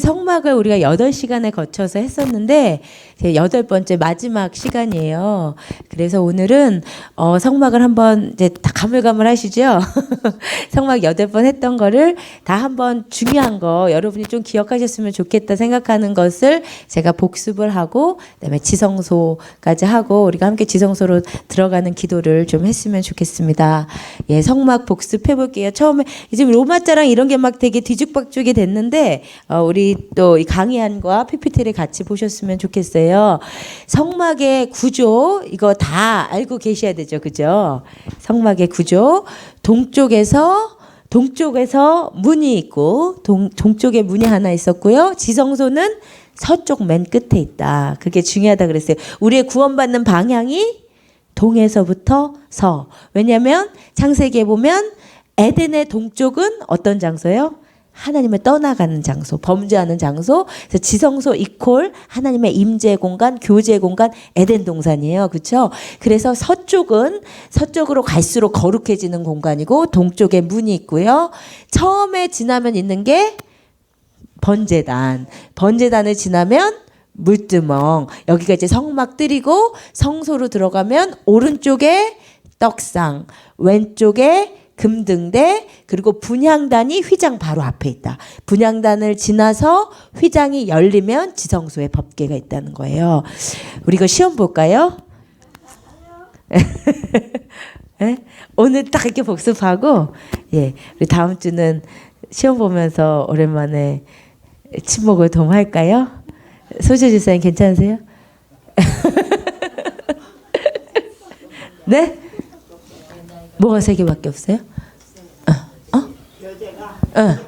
성막을 우리가 8시간에 거쳐서 했었는데 제 8번째 마지막 시간이에요. 그래서 오늘은 성막을 한번 이제 다 가물가물하시죠? 성막 8번 했던 거를 다 한번 중요한 거 여러분이 좀 기억하셨으면 좋겠다 생각하는 것을 제가 복습을 하고 그다음에 지성소까지 하고 우리가 함께 지성소로 들어가는 기도를 좀 했으면 좋겠습니다. 예, 성막 복습해 볼게요. 처음에 이제 로마자랑 이런 게 막 되게 뒤죽박죽이 됐는데 우리 또 이 강의안과 PPT를 같이 보셨으면 좋겠어요. 성막의 구조 이거 다 알고 계셔야 되죠, 그죠? 성막의 구조 동쪽에서 문이 있고 동쪽에 문이 하나 있었고요. 지성소는 서쪽 맨 끝에 있다. 그게 중요하다 그랬어요. 우리의 구원받는 방향이 동에서부터 서. 왜냐하면 창세기에 보면 에덴의 동쪽은 어떤 장소예요? 하나님을 떠나가는 장소, 범죄하는 장소. 그래서 지성소 이퀄 하나님의 임재 공간, 교제 공간, 에덴 동산이에요. 그렇죠? 그래서 서쪽으로 갈수록 거룩해지는 공간이고 동쪽에 문이 있고요. 처음에 지나면 있는 게 번제단. 번제단을 지나면 물두멍. 여기가 이제 성막들이고 성소로 들어가면 오른쪽에 떡상, 왼쪽에 금등대, 그리고 분향단이 휘장 바로 앞에 있다. 분향단을 지나서 휘장이 열리면 지성소에 법궤가 있다는 거예요. 우리 이거 시험 볼까요? 네? 오늘 딱 이렇게 복습하고 예, 우리 다음 주는 시험 보면서 오랜만에 친목을 도모할까요? 소재 집사님 괜찮으세요? 네? 뭐가 3개밖에 없어요? 교재가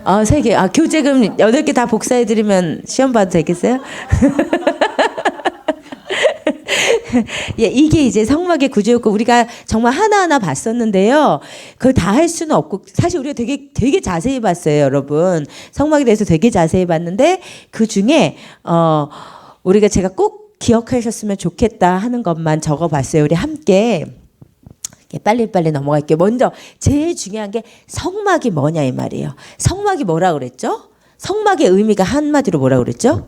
3개. 교재 그럼 8개 다 복사해드리면 시험 봐도 되겠어요? 예, 이게 이제 성막의 구조였고 우리가 정말 하나하나 봤었는데요. 그걸 다 할 수는 없고 사실 우리가 되게 자세히 봤어요, 여러분. 성막에 대해서 되게 자세히 봤는데 그 중에 우리가 제가 꼭 기억하셨으면 좋겠다 하는 것만 적어봤어요. 우리 함께. 빨리빨리 넘어갈게요. 먼저 제일 중요한 게 성막이 뭐냐 이 말이에요. 성막이 뭐라 그랬죠? 성막의 의미가 한마디로 뭐라 그랬죠?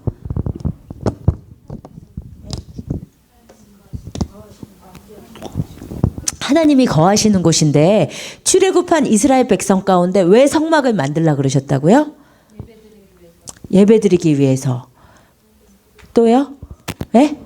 하나님이 거하시는 곳인데 출애굽한 이스라엘 백성 가운데 왜 성막을 만들라 그러셨다고요? 예배드리기 위해서. 또요? 네?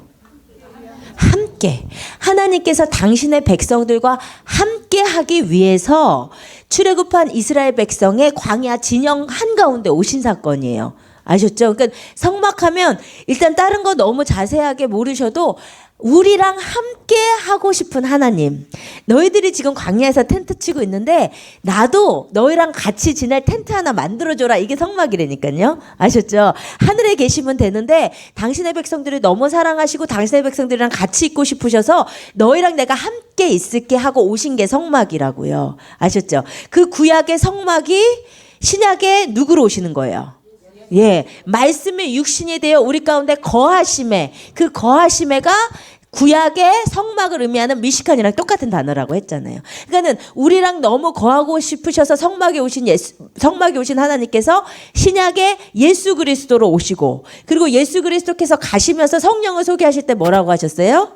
함께 하나님께서 당신의 백성들과 함께 하기 위해서 출애굽한 이스라엘 백성의 광야 진영 한가운데 오신 사건이에요. 아셨죠? 그러니까 성막하면 일단 다른 거 너무 자세하게 모르셔도 우리랑 함께 하고 싶은 하나님. 너희들이 지금 광야에서 텐트 치고 있는데 나도 너희랑 같이 지낼 텐트 하나 만들어줘라. 이게 성막이라니까요. 아셨죠? 하늘에 계시면 되는데 당신의 백성들을 너무 사랑하시고 당신의 백성들이랑 같이 있고 싶으셔서 너희랑 내가 함께 있을게 하고 오신 게 성막이라고요. 아셨죠? 그 구약의 성막이 신약에 누구로 오시는 거예요? 예, 말씀의 육신이 되어 우리 가운데 거하심에 그 거하심에가 구약의 성막을 의미하는 미시칸이랑 똑같은 단어라고 했잖아요. 그러니까는 우리랑 너무 거하고 싶으셔서 성막에 오신 하나님께서 신약의 예수 그리스도로 오시고 그리고 예수 그리스도께서 가시면서 성령을 소개하실 때 뭐라고 하셨어요?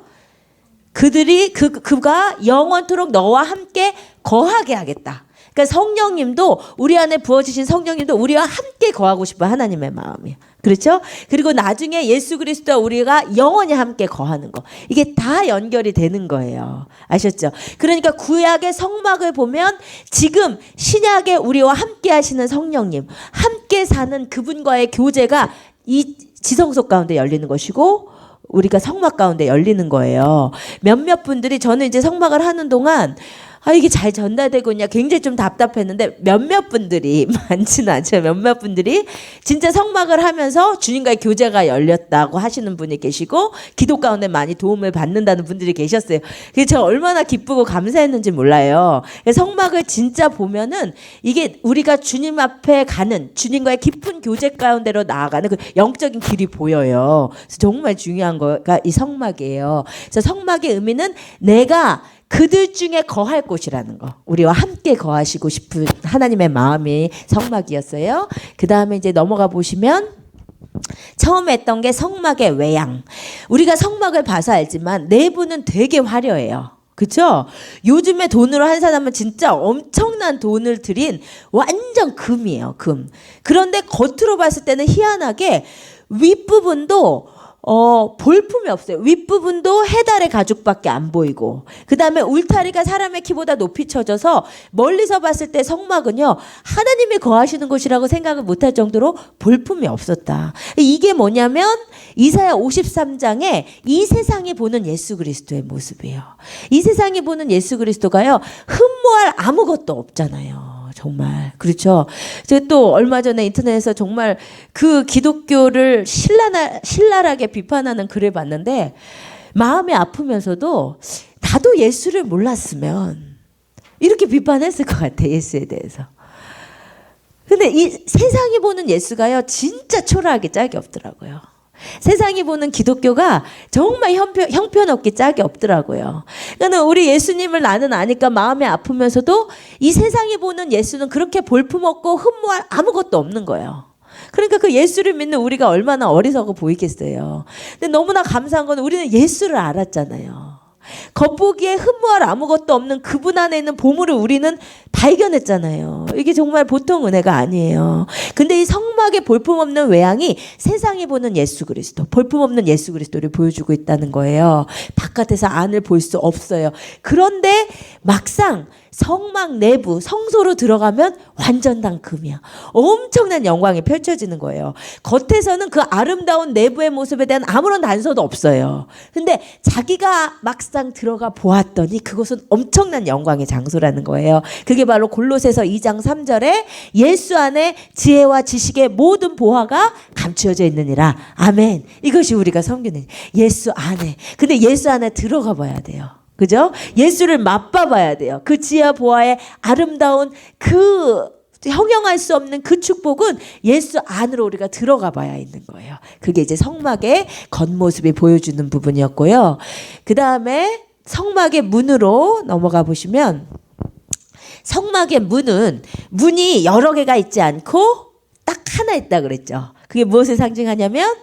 그가 영원토록 너와 함께 거하게 하겠다. 그러니까 성령님도 우리 안에 부어주신 성령님도 우리와 함께 거하고 싶어 하나님의 마음이에요. 그렇죠? 그리고 나중에 예수 그리스도와 우리가 영원히 함께 거하는 거. 이게 다 연결이 되는 거예요. 아셨죠? 그러니까 구약의 성막을 보면 지금 신약에 우리와 함께 하시는 성령님, 함께 사는 그분과의 교제가 이 지성소 가운데 열리는 것이고 우리가 성막 가운데 열리는 거예요. 몇몇 분들이 저는 이제 성막을 하는 동안 이게 잘 전달되고 있냐 굉장히 좀 답답했는데 몇몇 분들이 많지는 않죠. 몇몇 분들이 진짜 성막을 하면서 주님과의 교제가 열렸다고 하시는 분이 계시고 기도 가운데 많이 도움을 받는다는 분들이 계셨어요. 그래서 제가 얼마나 기쁘고 감사했는지 몰라요. 성막을 진짜 보면은 이게 우리가 주님 앞에 가는 주님과의 깊은 교제 가운데로 나아가는 그 영적인 길이 보여요. 그래서 정말 중요한 거가 이 성막이에요. 그래서 성막의 의미는 내가 그들 중에 거할 곳이라는 거. 우리와 함께 거하시고 싶은 하나님의 마음이 성막이었어요. 그 다음에 이제 넘어가 보시면 처음 했던 게 성막의 외양. 우리가 성막을 봐서 알지만 내부는 되게 화려해요. 그쵸? 요즘에 돈으로 한 사람은 진짜 엄청난 돈을 들인 완전 금이에요, 금. 그런데 겉으로 봤을 때는 희한하게 윗부분도 볼품이 없어요. 윗부분도 해달의 가죽밖에 안 보이고, 그 다음에 울타리가 사람의 키보다 높이 쳐져서 멀리서 봤을 때 성막은요, 하나님이 거하시는 곳이라고 생각을 못할 정도로 볼품이 없었다. 이게 뭐냐면 이사야 53장에 이 세상이 보는 예수 그리스도의 모습이에요. 이 세상이 보는 예수 그리스도가요, 흠모할 아무것도 없잖아요. 정말 그렇죠. 제가 또 얼마 전에 인터넷에서 정말 그 기독교를 신랄하게 비판하는 글을 봤는데, 마음이 아프면서도 나도 예수를 몰랐으면 이렇게 비판했을 것 같아, 예수에 대해서. 근데 이 세상이 보는 예수가요, 진짜 초라하게 짝이 없더라고요. 세상이 보는 기독교가 정말 형편없게 짝이 없더라고요. 그러니까 우리 예수님을 나는 아니까 마음이 아프면서도 이 세상이 보는 예수는 그렇게 볼품없고 흠모할 아무것도 없는 거예요. 그러니까 그 예수를 믿는 우리가 얼마나 어리석어 보이겠어요. 근데 너무나 감사한 건 우리는 예수를 알았잖아요. 겉보기에 흠모할 아무것도 없는 그분 안에 있는 보물을 우리는 발견했잖아요. 이게 정말 보통 은혜가 아니에요. 근데 이 성막에 볼품없는 외양이 세상이 보는 예수 그리스도, 볼품없는 예수 그리스도를 보여주고 있다는 거예요. 바깥에서 안을 볼 수 없어요. 그런데 막상 성막 내부 성소로 들어가면 완전 다 금이야. 엄청난 영광이 펼쳐지는 거예요. 겉에서는 그 아름다운 내부의 모습에 대한 아무런 단서도 없어요. 근데 자기가 막상 들어가 보았더니 그곳은 엄청난 영광의 장소라는 거예요. 그게 바로 골로새서 2장 3절에 예수 안에 지혜와 지식의 모든 보화가 감추어져 있느니라. 아멘. 이것이 우리가 섬기는 예수 안에. 근데 예수 안에 들어가 봐야 돼요. 그죠? 예수를 맛봐봐야 돼요. 그 지혜와 보화의 아름다운 그 형용할 수 없는 그 축복은 예수 안으로 우리가 들어가 봐야 있는 거예요. 그게 이제 성막의 겉모습이 보여주는 부분이었고요. 그 다음에 성막의 문으로 넘어가 보시면, 성막의 문이 여러 개가 있지 않고 딱 하나 있다 그랬죠. 그게 무엇을 상징하냐면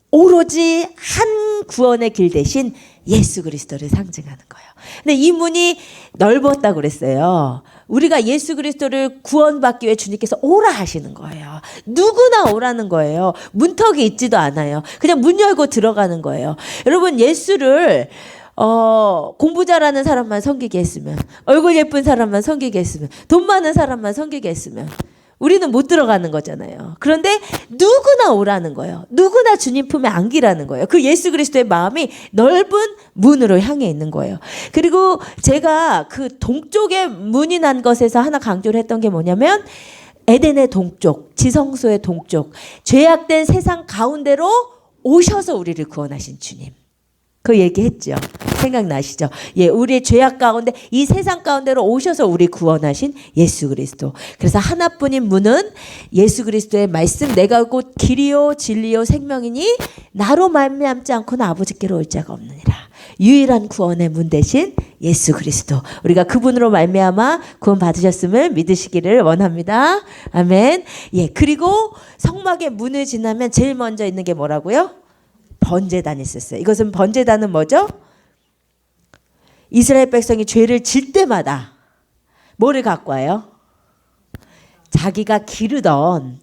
오로지 한 구원의 길 대신 예수 그리스도를 상징하는 거예요. 근데 이 문이 넓었다고 그랬어요. 우리가 예수 그리스도를 구원받기 위해 주님께서 오라 하시는 거예요. 누구나 오라는 거예요. 문턱이 있지도 않아요. 그냥 문 열고 들어가는 거예요. 여러분, 예수를 공부 잘하는 사람만 섬기게 했으면, 얼굴 예쁜 사람만 섬기게 했으면, 돈 많은 사람만 섬기게 했으면 우리는 못 들어가는 거잖아요. 그런데 누구나 오라는 거예요. 누구나 주님 품에 안기라는 거예요. 그 예수 그리스도의 마음이 넓은 문으로 향해 있는 거예요. 그리고 제가 그 동쪽에 문이 난 것에서 하나 강조를 했던 게 뭐냐면, 에덴의 동쪽, 지성소의 동쪽, 죄악된 세상 가운데로 오셔서 우리를 구원하신 주님. 그 얘기했죠. 생각나시죠? 예, 우리의 죄악 가운데, 이 세상 가운데로 오셔서 우리 구원하신 예수 그리스도. 그래서 하나뿐인 문은 예수 그리스도의 말씀, 내가 곧 길이요 진리요 생명이니 나로 말미암지 않고는 아버지께로 올 자가 없느니라. 유일한 구원의 문 대신 예수 그리스도. 우리가 그분으로 말미암아 구원 받으셨음을 믿으시기를 원합니다. 아멘. 예, 그리고 성막의 문을 지나면 제일 먼저 있는 게 뭐라고요? 번제단이 있었어요. 이것은 번제단은 뭐죠? 이스라엘 백성이 죄를 질 때마다 뭐를 갖고 와요? 자기가 기르던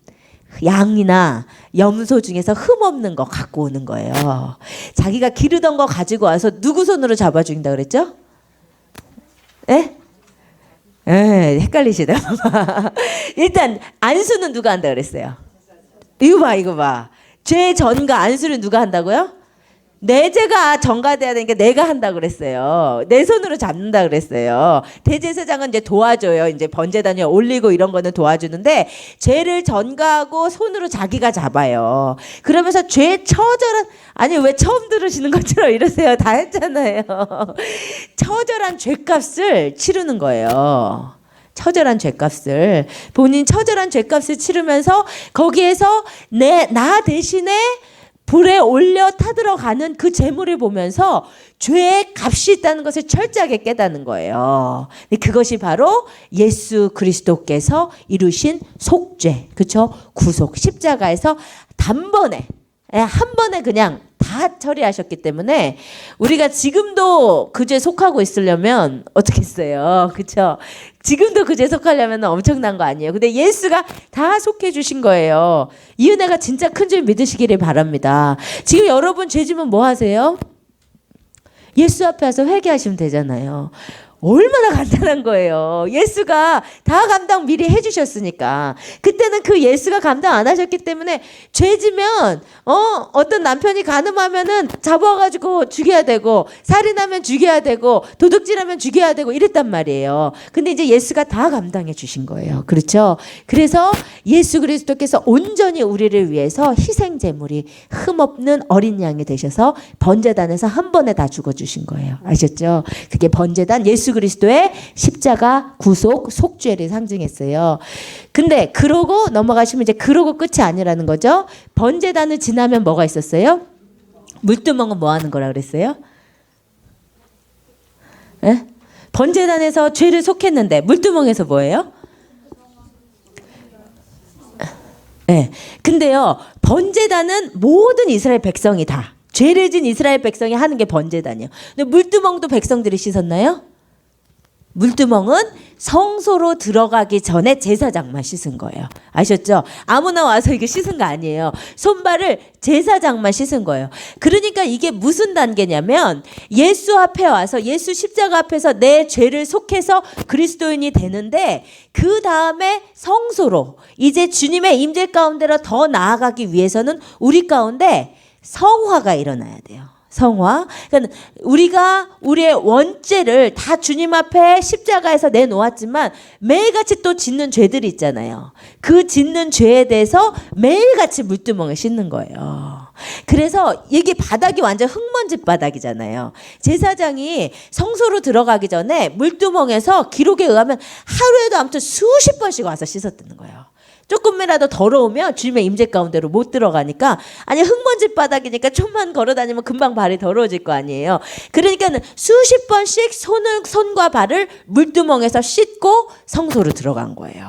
양이나 염소 중에서 흠없는 거 갖고 오는 거예요. 자기가 기르던 거 가지고 와서 누구 손으로 잡아준다 그랬죠? 예? 헷갈리시다. 일단 안수는 누가 한다 그랬어요? 이거 봐. 죄 전가 안수를 누가 한다고요? 내 죄가 전가돼야 되니까 내가 한다 그랬어요. 내 손으로 잡는다 그랬어요. 대제사장은 이제 도와줘요. 이제 번제단에 올리고 이런 거는 도와주는데, 죄를 전가하고 손으로 자기가 잡아요. 그러면서 죄 처절한, 아니 왜 처음 들으시는 것처럼 이러세요. 다 했잖아요. 처절한 죄값을 치르는 거예요. 처절한 죄값을, 본인 처절한 죄값을 치르면서 거기에서 나 대신에 불에 올려 타들어가는 그 재물을 보면서 죄의 값이 있다는 것을 철저하게 깨닫는 거예요. 그것이 바로 예수 그리스도께서 이루신 속죄, 그렇죠? 구속, 십자가에서 단번에 한 번에 그냥 다 처리하셨기 때문에 우리가 지금도 그 죄 속하고 있으려면 어떻게 했어요? 그렇죠? 지금도 그 죄 속하려면 엄청난 거 아니에요. 근데 예수가 다 속해 주신 거예요. 이 은혜가 진짜 큰 줄 믿으시기를 바랍니다. 지금 여러분 죄 지면 뭐 하세요? 예수 앞에 와서 회개하시면 되잖아요. 얼마나 간단한 거예요. 예수가 다 감당 미리 해주셨으니까. 그때는 그 예수가 감당 안 하셨기 때문에 죄 지면 어떤 남편이 간음하면은 잡아가지고 죽여야 되고, 살인하면 죽여야 되고, 도둑질하면 죽여야 되고 이랬단 말이에요. 근데 이제 예수가 다 감당해 주신 거예요. 그렇죠? 그래서 예수 그리스도께서 온전히 우리를 위해서 희생 제물이 흠없는 어린 양이 되셔서 번제단에서 한 번에 다 죽어 주신 거예요. 아셨죠? 그게 번제단, 예수 그리스도의 십자가 구속 속죄를 상징했어요. 근데 그러고 넘어가시면 이제 그러고 끝이 아니라는 거죠. 번제단을 지나면 뭐가 있었어요? 물두멍은 뭐 하는 거라 그랬어요? 예? 번제단에서 죄를 속했는데 물두멍에서 뭐예요? 네. 근데요, 번제단은 모든 이스라엘 백성이 다 죄를 진 이스라엘 백성이 하는 게 번제단이에요. 근데 물두멍도 백성들이 씻었나요? 물두멍은 성소로 들어가기 전에 제사장만 씻은 거예요. 아셨죠? 아무나 와서 이거 씻은 거 아니에요. 손발을 제사장만 씻은 거예요. 그러니까 이게 무슨 단계냐면 예수 앞에 와서 예수 십자가 앞에서 내 죄를 속해서 그리스도인이 되는데 그 다음에 성소로 이제 주님의 임재 가운데로 더 나아가기 위해서는 우리 가운데 성화가 일어나야 돼요. 성화. 그러니까 우리가 우리의 원죄를 다 주님 앞에 십자가에서 내놓았지만 매일같이 또 짓는 죄들이 있잖아요. 그 짓는 죄에 대해서 매일같이 물두멍에 씻는 거예요. 그래서 이게 바닥이 완전 흙먼지 바닥이잖아요. 제사장이 성소로 들어가기 전에 물두멍에서 기록에 의하면 하루에도 아무튼 수십 번씩 와서 씻었다는 거예요. 조금이라도 더러우면 주님의 임재 가운데로 못 들어가니까, 아니 흙먼지 바닥이니까 좀만 걸어 다니면 금방 발이 더러워질 거 아니에요. 그러니까는 수십 번씩 손과 발을 물두멍에서 씻고 성소로 들어간 거예요.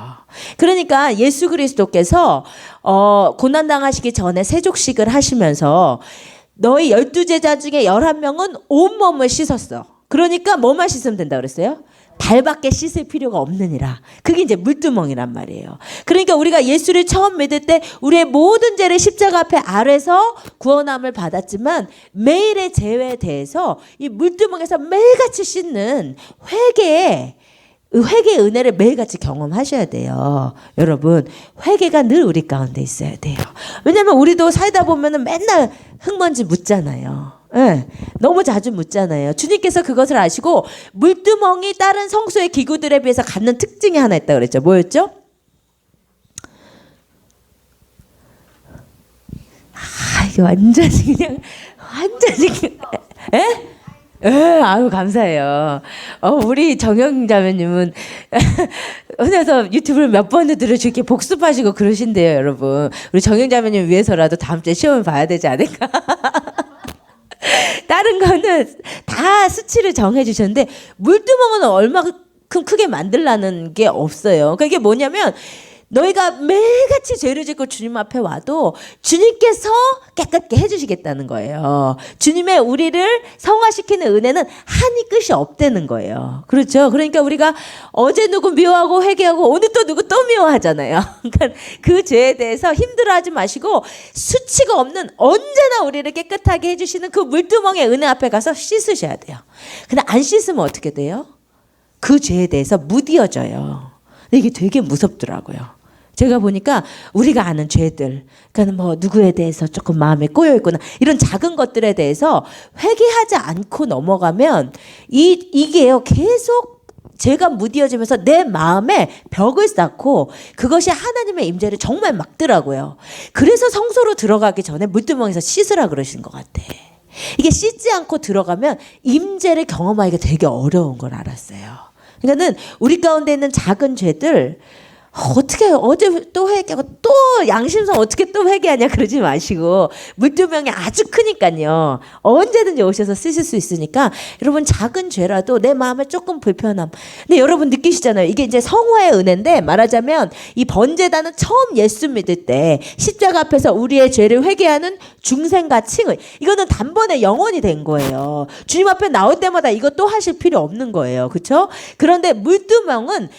그러니까 예수 그리스도께서 고난 당하시기 전에 세족식을 하시면서 너희 12제자 중에 11명은 온몸을 씻었어. 그러니까 뭐만 씻으면 된다 그랬어요? 발밖에 씻을 필요가 없느니라. 그게 이제 물두멍이란 말이에요. 그러니까 우리가 예수를 처음 믿을 때 우리의 모든 죄를 십자가 앞에 아래서 구원함을 받았지만 매일의 죄에 대해서 이 물두멍에서 매일같이 씻는 회개의 은혜를 매일같이 경험하셔야 돼요. 여러분, 회개가 늘 우리 가운데 있어야 돼요. 왜냐면 우리도 살다 보면은 맨날 흙먼지 묻잖아요. 네, 너무 자주 묻잖아요. 주님께서 그것을 아시고 물두멍이 다른 성소의 기구들에 비해서 갖는 특징이 하나 있다고 그랬죠. 뭐였죠? 이게 완전히 그냥 아유 감사해요. 우리 정영 자매님은 혼자서 유튜브를 몇 번을 들으시고 이렇게 복습하시고 그러신대요, 여러분. 우리 정영 자매님 위해서라도 다음 주에 시험을 봐야 되지 않을까? 다른 거는 다 수치를 정해 주셨는데 물두멍은 얼마큼 크게 만들라는 게 없어요. 그러니까 이게 뭐냐면 너희가 매일같이 죄를 짓고 주님 앞에 와도 주님께서 깨끗게 해주시겠다는 거예요. 주님의 우리를 성화시키는 은혜는 한이 끝이 없다는 거예요. 그렇죠? 그러니까 우리가 어제 누구 미워하고 회개하고 오늘 또 누구 또 미워하잖아요. 그러니까 그 죄에 대해서 힘들어하지 마시고 수치가 없는 언제나 우리를 깨끗하게 해주시는 그 물두멍의 은혜 앞에 가서 씻으셔야 돼요. 근데 안 씻으면 어떻게 돼요? 그 죄에 대해서 무디어져요. 이게 되게 무섭더라고요. 제가 보니까 우리가 아는 죄들, 그러니까 뭐 누구에 대해서 조금 마음에 꼬여 있거나 이런 작은 것들에 대해서 회개하지 않고 넘어가면 이게요 계속 죄가 무디어지면서 내 마음에 벽을 쌓고 그것이 하나님의 임재를 정말 막더라고요. 그래서 성소로 들어가기 전에 물두멍에서 씻으라 그러신 것 같아. 이게 씻지 않고 들어가면 임재를 경험하기가 되게 어려운 걸 알았어요. 그러니까는 우리 가운데 있는 작은 죄들 어떻게 어제 또 회개하고 또 양심상 어떻게 또 회개하냐 그러지 마시고 물두멍이 아주 크니까요. 언제든지 오셔서 쓰실 수 있으니까 여러분 작은 죄라도 내 마음에 조금 불편함. 근데 여러분 느끼시잖아요. 이게 이제 성화의 은혜인데 말하자면 이 번제단은 처음 예수 믿을 때 십자가 앞에서 우리의 죄를 회개하는 중생과 칭의 이거는 단번에 영원이 된 거예요. 주님 앞에 나올 때마다 이거 또 하실 필요 없는 거예요. 그렇죠? 그런데 물두멍은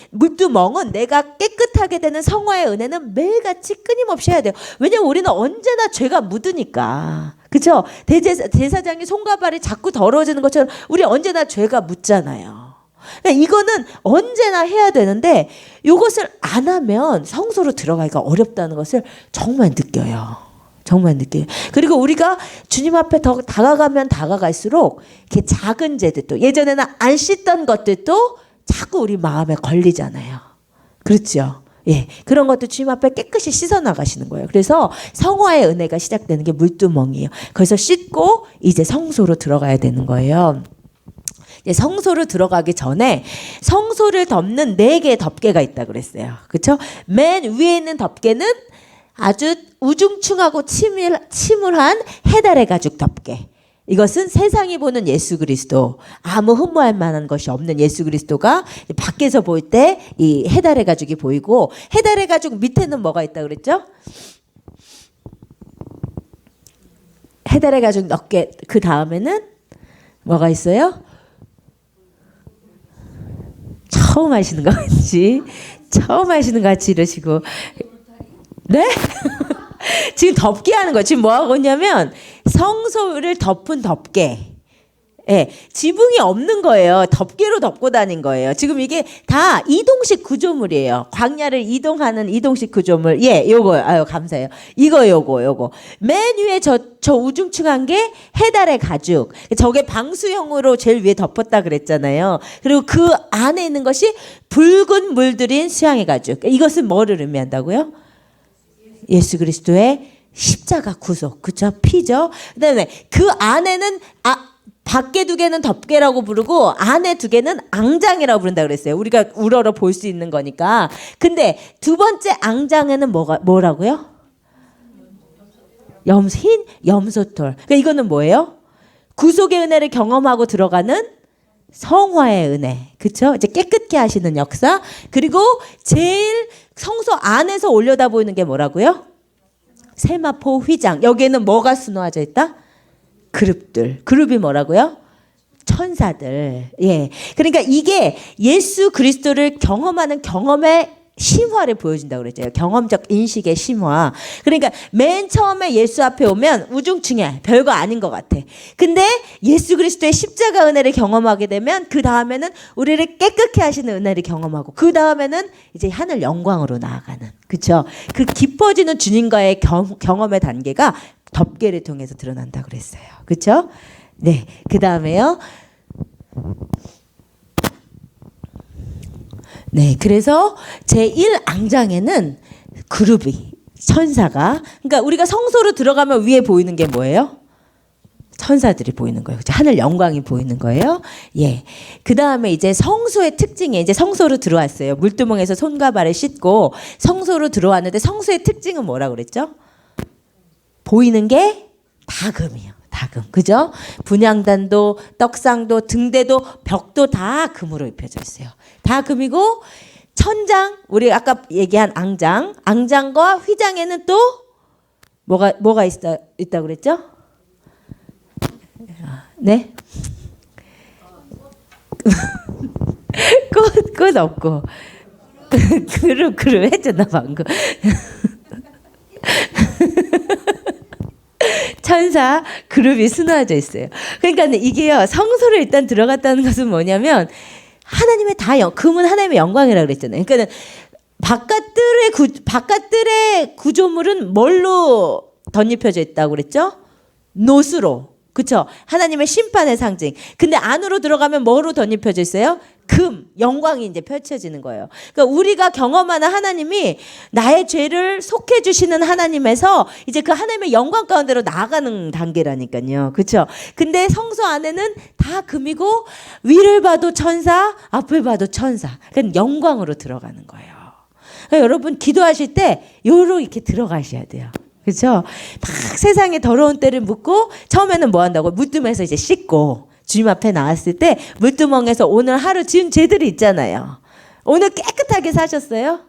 내가 깨끗하게 되는 성화의 은혜는 매일같이 끊임없이 해야 돼요. 왜냐면 우리는 언제나 죄가 묻으니까. 그렇죠? 대제사장이 손과 발이 자꾸 더러워지는 것처럼 우리 언제나 죄가 묻잖아요. 그러니까 이거는 언제나 해야 되는데 이것을 안 하면 성소로 들어가기가 어렵다는 것을 정말 느껴요. 정말 느껴요. 그리고 우리가 주님 앞에 더 다가가면 다가갈수록 이렇게 작은 죄들도 예전에는 안 씻던 것들도 자꾸 우리 마음에 걸리잖아요. 그렇죠? 예, 그런 것도 주님 앞에 깨끗이 씻어 나가시는 거예요. 그래서 성화의 은혜가 시작되는 게 물두멍이에요. 거기서 씻고 이제 성소로 들어가야 되는 거예요. 성소로 들어가기 전에 성소를 덮는 4개의 덮개가 있다 그랬어요. 그렇죠? 맨 위에 있는 덮개는 아주 우중충하고 침울한 해달의 가죽 덮개. 이것은 세상이 보는 예수 그리스도, 아무 흠모할 만한 것이 없는 예수 그리스도가 밖에서 볼 때 이 해달의 가죽이 보이고, 해달의 가죽 밑에는 뭐가 있다 그랬죠? 해달의 가죽 덮개 그 다음에는 뭐가 있어요? 처음 하시는 것 같이 이러시고 네? 지금 덮개 하는 거예요. 지금 뭐 하고 있냐면 성소를 덮은 덮개. 예, 지붕이 없는 거예요. 덮개로 덮고 다닌 거예요. 지금 이게 다 이동식 구조물이에요. 광야를 이동하는 이동식 구조물. 예, 요거. 아유, 감사해요. 요거. 맨 위에 저 우중충한 게 해달의 가죽. 저게 방수형으로 제일 위에 덮었다 그랬잖아요. 그리고 그 안에 있는 것이 붉은 물들인 수양의 가죽. 이것은 뭐를 의미한다고요? 예수 그리스도의 십자가 구속. 그쵸? 피죠? 그 다음에 그 안에는 밖에 2개는 덮개라고 부르고 안에 2개는 앙장이라고 부른다 그랬어요. 우리가 우러러 볼 수 있는 거니까. 근데 2번째 앙장에는 뭐라고요? 흰 염소털. 그러니까 이거는 뭐예요? 구속의 은혜를 경험하고 들어가는 성화의 은혜. 그쵸? 이제 깨끗게 하시는 역사. 그리고 제일 성소 안에서 올려다 보이는 게 뭐라고요? 세마포 휘장. 여기에는 뭐가 수놓아져 있다? 그룹들. 그룹이 뭐라고요? 천사들. 예. 그러니까 이게 예수 그리스도를 경험하는 경험의 심화를 보여준다고 그랬죠. 경험적 인식의 심화. 그러니까 맨 처음에 예수 앞에 오면 우중충해. 별거 아닌 것 같아. 근데 예수 그리스도의 십자가 은혜를 경험하게 되면 그 다음에는 우리를 깨끗게 하시는 은혜를 경험하고 그 다음에는 이제 하늘 영광으로 나아가는. 그렇죠? 그 깊어지는 주님과의 경험의 단계가 덮개를 통해서 드러난다 그랬어요. 그렇죠? 네. 그 다음에요. 네. 그래서 제1앙장에는 그룹이 천사가 그러니까 우리가 성소로 들어가면 위에 보이는 게 뭐예요? 천사들이 보이는 거예요. 그렇죠? 하늘 영광이 보이는 거예요. 예. 그 다음에 이제 성소의 특징이 이제 성소로 들어왔어요. 물두멍에서 손과 발을 씻고 성소로 들어왔는데 성소의 특징은 뭐라고 그랬죠? 보이는 게 다금이요. 다금. 그죠? 분향단도 떡상도 등대도 벽도 다 금으로 입혀져 있어요. 다 금이고 천장 우리 아까 얘기한 앙장과 휘장에는 또 뭐가 있다 그랬죠? 네? 꽃 없고 그룹 했잖아 방금. 천사 그룹이 수놓아져 있어요. 그러니까 이게요 성소를 일단 들어갔다는 것은 뭐냐면 하나님의 금은 하나님의 영광이라고 그랬잖아요. 그러니까 바깥들의 구조물은 뭘로 덧입혀져 있다고 그랬죠? 노수로. 그렇죠? 하나님의 심판의 상징. 근데 안으로 들어가면 뭐로 덧입혀져 있어요? 금, 영광이 이제 펼쳐지는 거예요. 그러니까 우리가 경험하는 하나님이 나의 죄를 속해 주시는 하나님에서 이제 그 하나님의 영광 가운데로 나아가는 단계라니까요. 그렇죠? 근데 성소 안에는 다 금이고 위를 봐도 천사, 앞을 봐도 천사. 그러니까 영광으로 들어가는 거예요. 그러니까 여러분 기도하실 때 이렇게 들어가셔야 돼요. 그렇죠? 막 세상에 더러운 때를 묻고 처음에는 뭐 한다고? 물두멍에서 이제 씻고 주님 앞에 나왔을 때 물두멍에서 오늘 하루 지은 죄들이 있잖아요. 오늘 깨끗하게 사셨어요?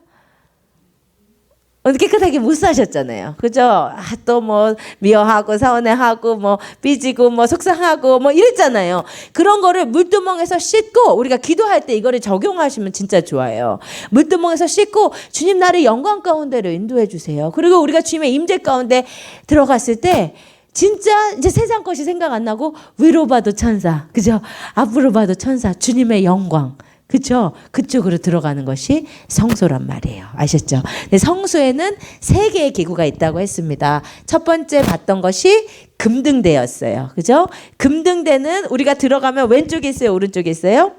오늘 깨끗하게 못 사셨잖아요. 그죠? 또 뭐 미워하고 서운해하고 뭐 삐지고 뭐 속상하고 뭐 이랬잖아요. 그런 거를 물두멍에서 씻고 우리가 기도할 때 이거를 적용하시면 진짜 좋아요. 물두멍에서 씻고 주님 나를 영광 가운데로 인도해 주세요. 그리고 우리가 주님의 임재 가운데 들어갔을 때 진짜 이제 세상 것이 생각 안 나고 위로 봐도 천사, 그죠? 앞으로 봐도 천사, 주님의 영광. 그렇죠? 그쪽으로 들어가는 것이 성소란 말이에요. 아셨죠? 네, 성소에는 3개의 기구가 있다고 했습니다. 첫 번째 봤던 것이 금등대였어요. 그죠? 금등대는 우리가 들어가면 왼쪽에 있어요? 오른쪽에 있어요?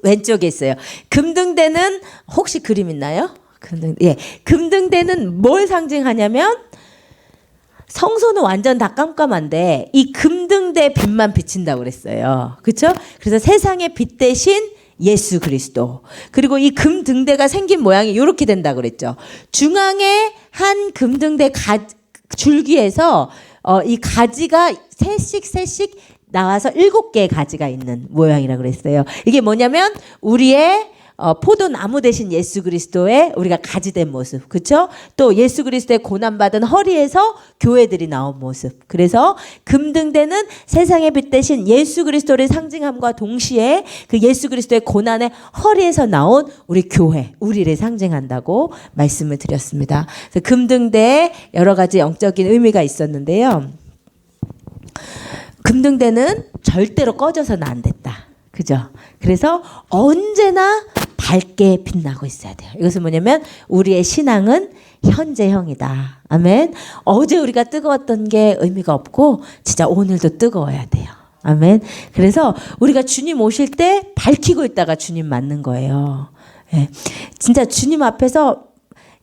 왼쪽에 있어요. 금등대는 혹시 그림 있나요? 예. 금등대는 뭘 상징하냐면 성소는 완전 다 깜깜한데 이 금등대 빛만 비친다고 그랬어요. 그렇죠? 그래서 세상의 빛 대신 예수 그리스도. 그리고 이 금등대가 생긴 모양이 이렇게 된다고 그랬죠. 중앙에 한 금등대 줄기에서 이 가지가 셋씩 나와서 7개의 가지가 있는 모양이라고 그랬어요. 이게 뭐냐면 우리의 포도나무 대신 예수 그리스도의 우리가 가지된 모습, 그렇죠? 또 예수 그리스도의 고난받은 허리에서 교회들이 나온 모습. 그래서 금등대는 세상의 빛 대신 예수 그리스도를 상징함과 동시에 그 예수 그리스도의 고난의 허리에서 나온 우리 교회, 우리를 상징한다고 말씀을 드렸습니다. 그래서 금등대에 여러 가지 영적인 의미가 있었는데요. 금등대는 절대로 꺼져서는 안 됐다. 그죠? 그래서 언제나 밝게 빛나고 있어야 돼요. 이것은 뭐냐면 우리의 신앙은 현재형이다. 아멘. 어제 우리가 뜨거웠던 게 의미가 없고 진짜 오늘도 뜨거워야 돼요. 아멘. 그래서 우리가 주님 오실 때 밝히고 있다가 주님 맞는 거예요. 예. 진짜 주님 앞에서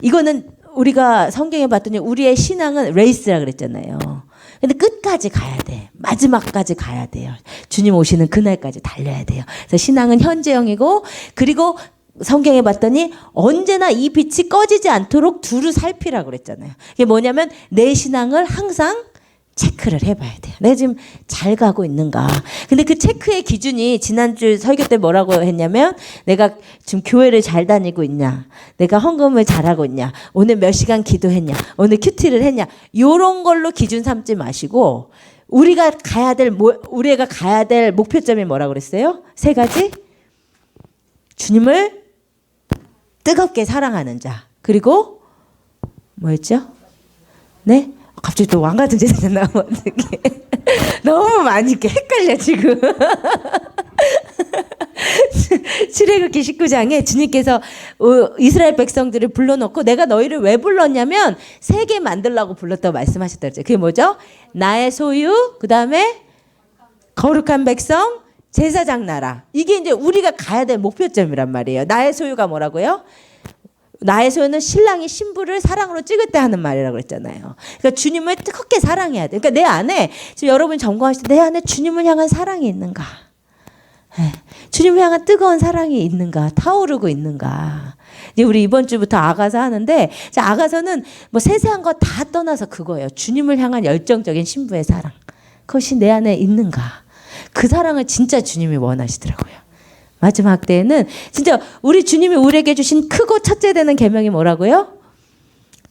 이거는 우리가 성경에 봤더니 우리의 신앙은 레이스라 그랬잖아요. 근데 끝까지 가야 돼. 마지막까지 가야 돼요. 주님 오시는 그날까지 달려야 돼요. 그래서 신앙은 현재형이고 그리고 성경에 봤더니 언제나 이 빛이 꺼지지 않도록 두루 살피라고 그랬잖아요. 이게 뭐냐면 내 신앙을 항상 체크를 해봐야 돼요. 내가 지금 잘 가고 있는가. 근데 그 체크의 기준이 지난주 설교 때 뭐라고 했냐면 내가 지금 교회를 잘 다니고 있냐. 내가 헌금을 잘하고 있냐. 오늘 몇 시간 기도했냐. 오늘 큐티를 했냐. 이런 걸로 기준 삼지 마시고 우리가 가야 될 목표점이 뭐라고 그랬어요? 3가지. 주님을 뜨겁게 사랑하는 자. 그리고 뭐였죠? 네? 갑자기 또 왕 같은 제사장 나오면 어떡해. 너무 많이 이렇게 헷갈려 지금. 출애굽기 19장에 주님께서 이스라엘 백성들을 불러놓고 내가 너희를 왜 불렀냐면 3개 만들라고 불렀다고 말씀하셨다 그랬죠. 그게 뭐죠? 나의 소유, 그 다음에 거룩한 백성, 제사장 나라. 이게 이제 우리가 가야 될 목표점이란 말이에요. 나의 소유가 뭐라고요? 나의 소유는 신랑이 신부를 사랑으로 찍을 때 하는 말이라고 그랬잖아요. 그러니까 주님을 뜨겁게 사랑해야 돼. 그러니까 내 안에 지금 여러분이 점검하실 때 내 안에 주님을 향한 사랑이 있는가? 주님을 향한 뜨거운 사랑이 있는가? 타오르고 있는가? 이제 우리 이번 주부터 아가서 하는데 아가서는 뭐 세세한 거 다 떠나서 그거예요. 주님을 향한 열정적인 신부의 사랑. 그것이 내 안에 있는가? 그 사랑을 진짜 주님이 원하시더라고요. 마지막 때에는 진짜 우리 주님이 우리에게 주신 크고 첫째 되는 계명이 뭐라고요?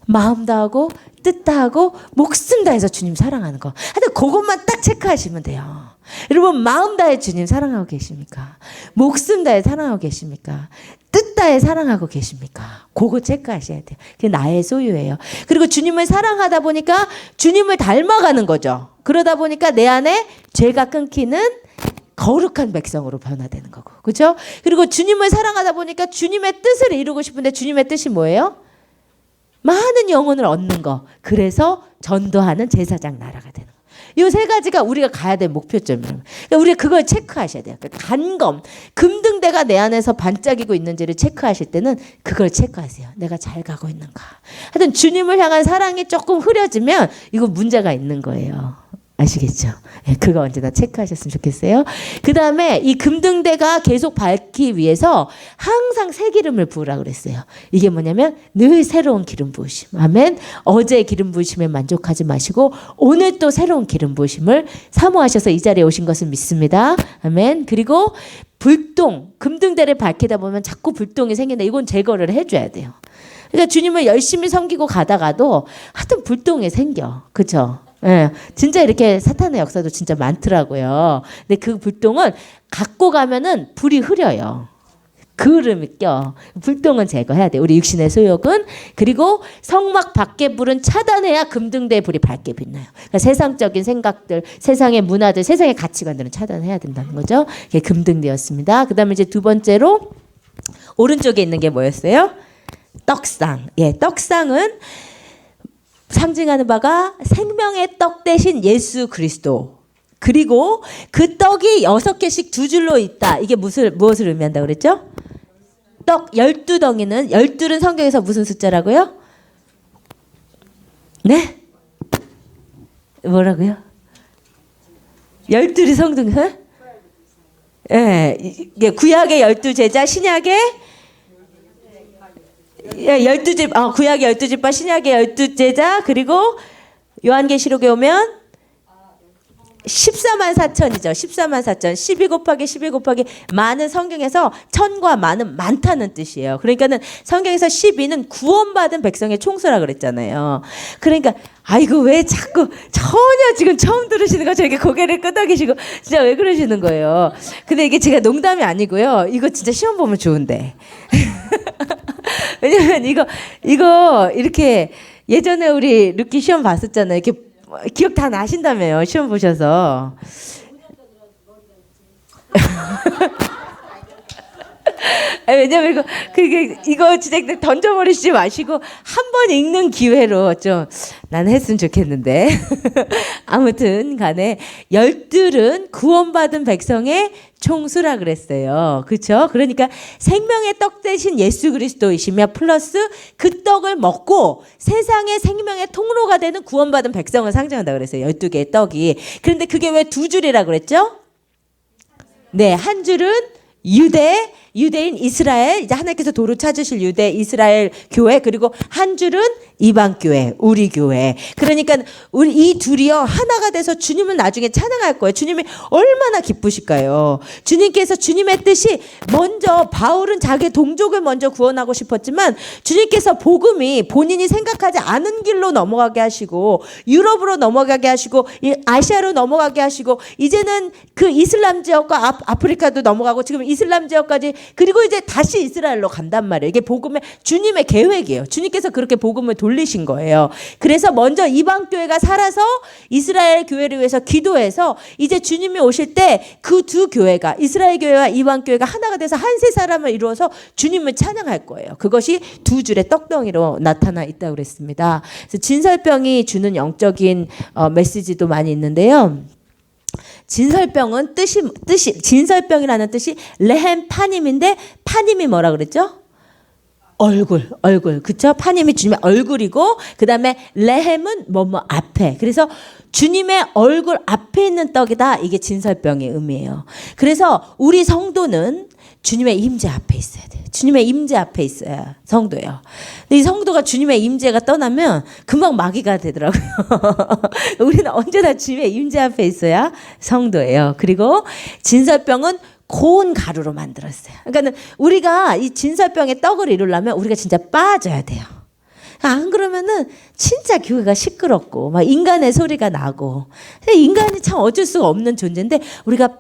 마음 다하고 뜻 다하고 목숨 다해서 주님 사랑하는 거. 하여튼 그것만 딱 체크하시면 돼요. 여러분 마음 다해 주님 사랑하고 계십니까? 목숨 다해 사랑하고 계십니까? 뜻 다해 사랑하고 계십니까? 그거 체크하셔야 돼요. 그게 나의 소유예요. 그리고 주님을 사랑하다 보니까 주님을 닮아가는 거죠. 그러다 보니까 내 안에 죄가 끊기는 거룩한 백성으로 변화되는 거고. 그렇죠? 그리고 주님을 사랑하다 보니까 주님의 뜻을 이루고 싶은데 주님의 뜻이 뭐예요? 많은 영혼을 얻는 거. 그래서 전도하는 제사장 나라가 되는 거. 이 3가지가 우리가 가야 될 목표점이에요. 그러니까 우리가 그걸 체크하셔야 돼요. 그러니까 간검, 금등대가 내 안에서 반짝이고 있는지를 체크하실 때는 그걸 체크하세요. 내가 잘 가고 있는가. 하여튼 주님을 향한 사랑이 조금 흐려지면 이거 문제가 있는 거예요. 아시겠죠? 예, 그거 언제나 체크하셨으면 좋겠어요. 그 다음에 이 금등대가 계속 밝기 위해서 항상 새 기름을 부으라 그랬어요. 이게 뭐냐면 늘 새로운 기름 부으심. 아멘. 어제 기름 부으심에 만족하지 마시고 오늘 또 새로운 기름 부으심을 사모하셔서 이 자리에 오신 것을 믿습니다. 아멘. 그리고 불똥, 금등대를 밝히다 보면 자꾸 불똥이 생긴다. 이건 제거를 해줘야 돼요. 그러니까 주님을 열심히 섬기고 가다가도 하여튼 불똥이 생겨. 그렇죠? 예, 진짜 이렇게 사탄의 역사도 진짜 많더라고요. 근데 그 불똥을 갖고 가면은 불이 흐려요. 그을음이 껴. 불똥은 제거해야 돼. 우리 육신의 소욕은. 그리고 성막 밖에 불은 차단해야 금등대의 불이 밝게 빛나요. 그러니까 세상적인 생각들, 세상의 문화들, 세상의 가치관들은 차단해야 된다는 거죠. 이게 금등대였습니다. 그 다음에 이제 두 번째로 오른쪽에 있는 게 뭐였어요? 떡상. 예, 떡상은 상징하는 바가 생명의 떡 대신 예수 그리스도. 그리고 그 떡이 6개씩 두 줄로 있다. 이게 무엇을 의미한다고 그랬죠? 떡 12덩이는 12는 성경에서 무슨 숫자라고요? 네? 뭐라고요? 12이 성경. 예, 이게 구약의 12제자, 신약의 12집, 구약의 12집과 신약의 12제자, 그리고 요한계시록에 오면 14만 4천이죠. 14만 4천. 12 곱하기 12 곱하기 많은. 성경에서 천과 많은 많다는 뜻이에요. 그러니까는 성경에서 12는 구원받은 백성의 총수라 그랬잖아요. 그러니까 아이고 왜 자꾸 전혀 지금 처음 들으시는 거 저렇게 고개를 끄덕이시고 진짜 왜 그러시는 거예요. 근데 이게 제가 농담이 아니고요. 이거 진짜 시험 보면 좋은데. 왜냐면 이거 이렇게 예전에 우리 루키 시험 봤었잖아요. 이렇게 기억 다 나신다며요. 시험 보셔서. 왜냐면 이거 진짜 던져버리지 마시고 한 번 읽는 기회로 좀 나는 했으면 좋겠는데. 아무튼 간에 12은 구원받은 백성의 총수라 그랬어요. 그렇죠? 그러니까 생명의 떡 대신 예수 그리스도이시며 플러스 그 떡을 먹고 세상의 생명의 통로가 되는 구원받은 백성을 상징한다 그랬어요. 12개의 떡이. 그런데 그게 왜 두 줄이라 그랬죠? 네, 한 줄은 유대인 이스라엘, 이제 하나님께서 도로 찾으실 유대 이스라엘 교회, 그리고 한 줄은 이방 교회, 우리 교회. 그러니까 우리 이 둘이요 하나가 돼서 주님을 나중에 찬양할 거예요. 주님이 얼마나 기쁘실까요? 주님께서 주님의 뜻이 먼저, 바울은 자기의 동족을 먼저 구원하고 싶었지만 주님께서 복음이 본인이 생각하지 않은 길로 넘어가게 하시고 유럽으로 넘어가게 하시고 아시아로 넘어가게 하시고 이제는 그 이슬람 지역과 아프리카도 넘어가고 지금 이슬람 지역까지, 그리고 이제 다시 이스라엘로 간단 말이에요. 이게 복음의 주님의 계획이에요. 주님께서 그렇게 복음을 돌리신 거예요. 그래서 먼저 이방 교회가 살아서 이스라엘 교회를 위해서 기도해서 이제 주님이 오실 때 그 두 교회가, 이스라엘 교회와 이방 교회가 하나가 돼서 한 세 사람을 이루어서 주님을 찬양할 거예요. 그것이 두 줄의 떡덩이로 나타나 있다고 그랬습니다. 그래서 진설병이 주는 영적인 메시지도 많이 있는데요. 진설병은 진설병이라는 뜻이 레헴 파님인데, 파님이 뭐라 그랬죠? 얼굴. 그쵸? 파님이 주님의 얼굴이고, 그 다음에 레헴은 뭐뭐 앞에. 그래서 주님의 얼굴 앞에 있는 떡이다. 이게 진설병의 의미예요. 그래서 우리 성도는 주님의 임재 앞에 있어야 돼요. 주님의 임재 앞에 있어야 성도예요. 근데 이 성도가 주님의 임재가 떠나면 금방 마귀가 되더라고요. 우리는 언제나 주님의 임재 앞에 있어야 성도예요. 그리고 진설병은 고운 가루로 만들었어요. 그러니까 우리가 이 진설병의 떡을 이루려면 우리가 진짜 빠져야 돼요. 안 그러면은 진짜 교회가 시끄럽고 막 인간의 소리가 나고, 인간이 참 어쩔 수가 없는 존재인데 우리가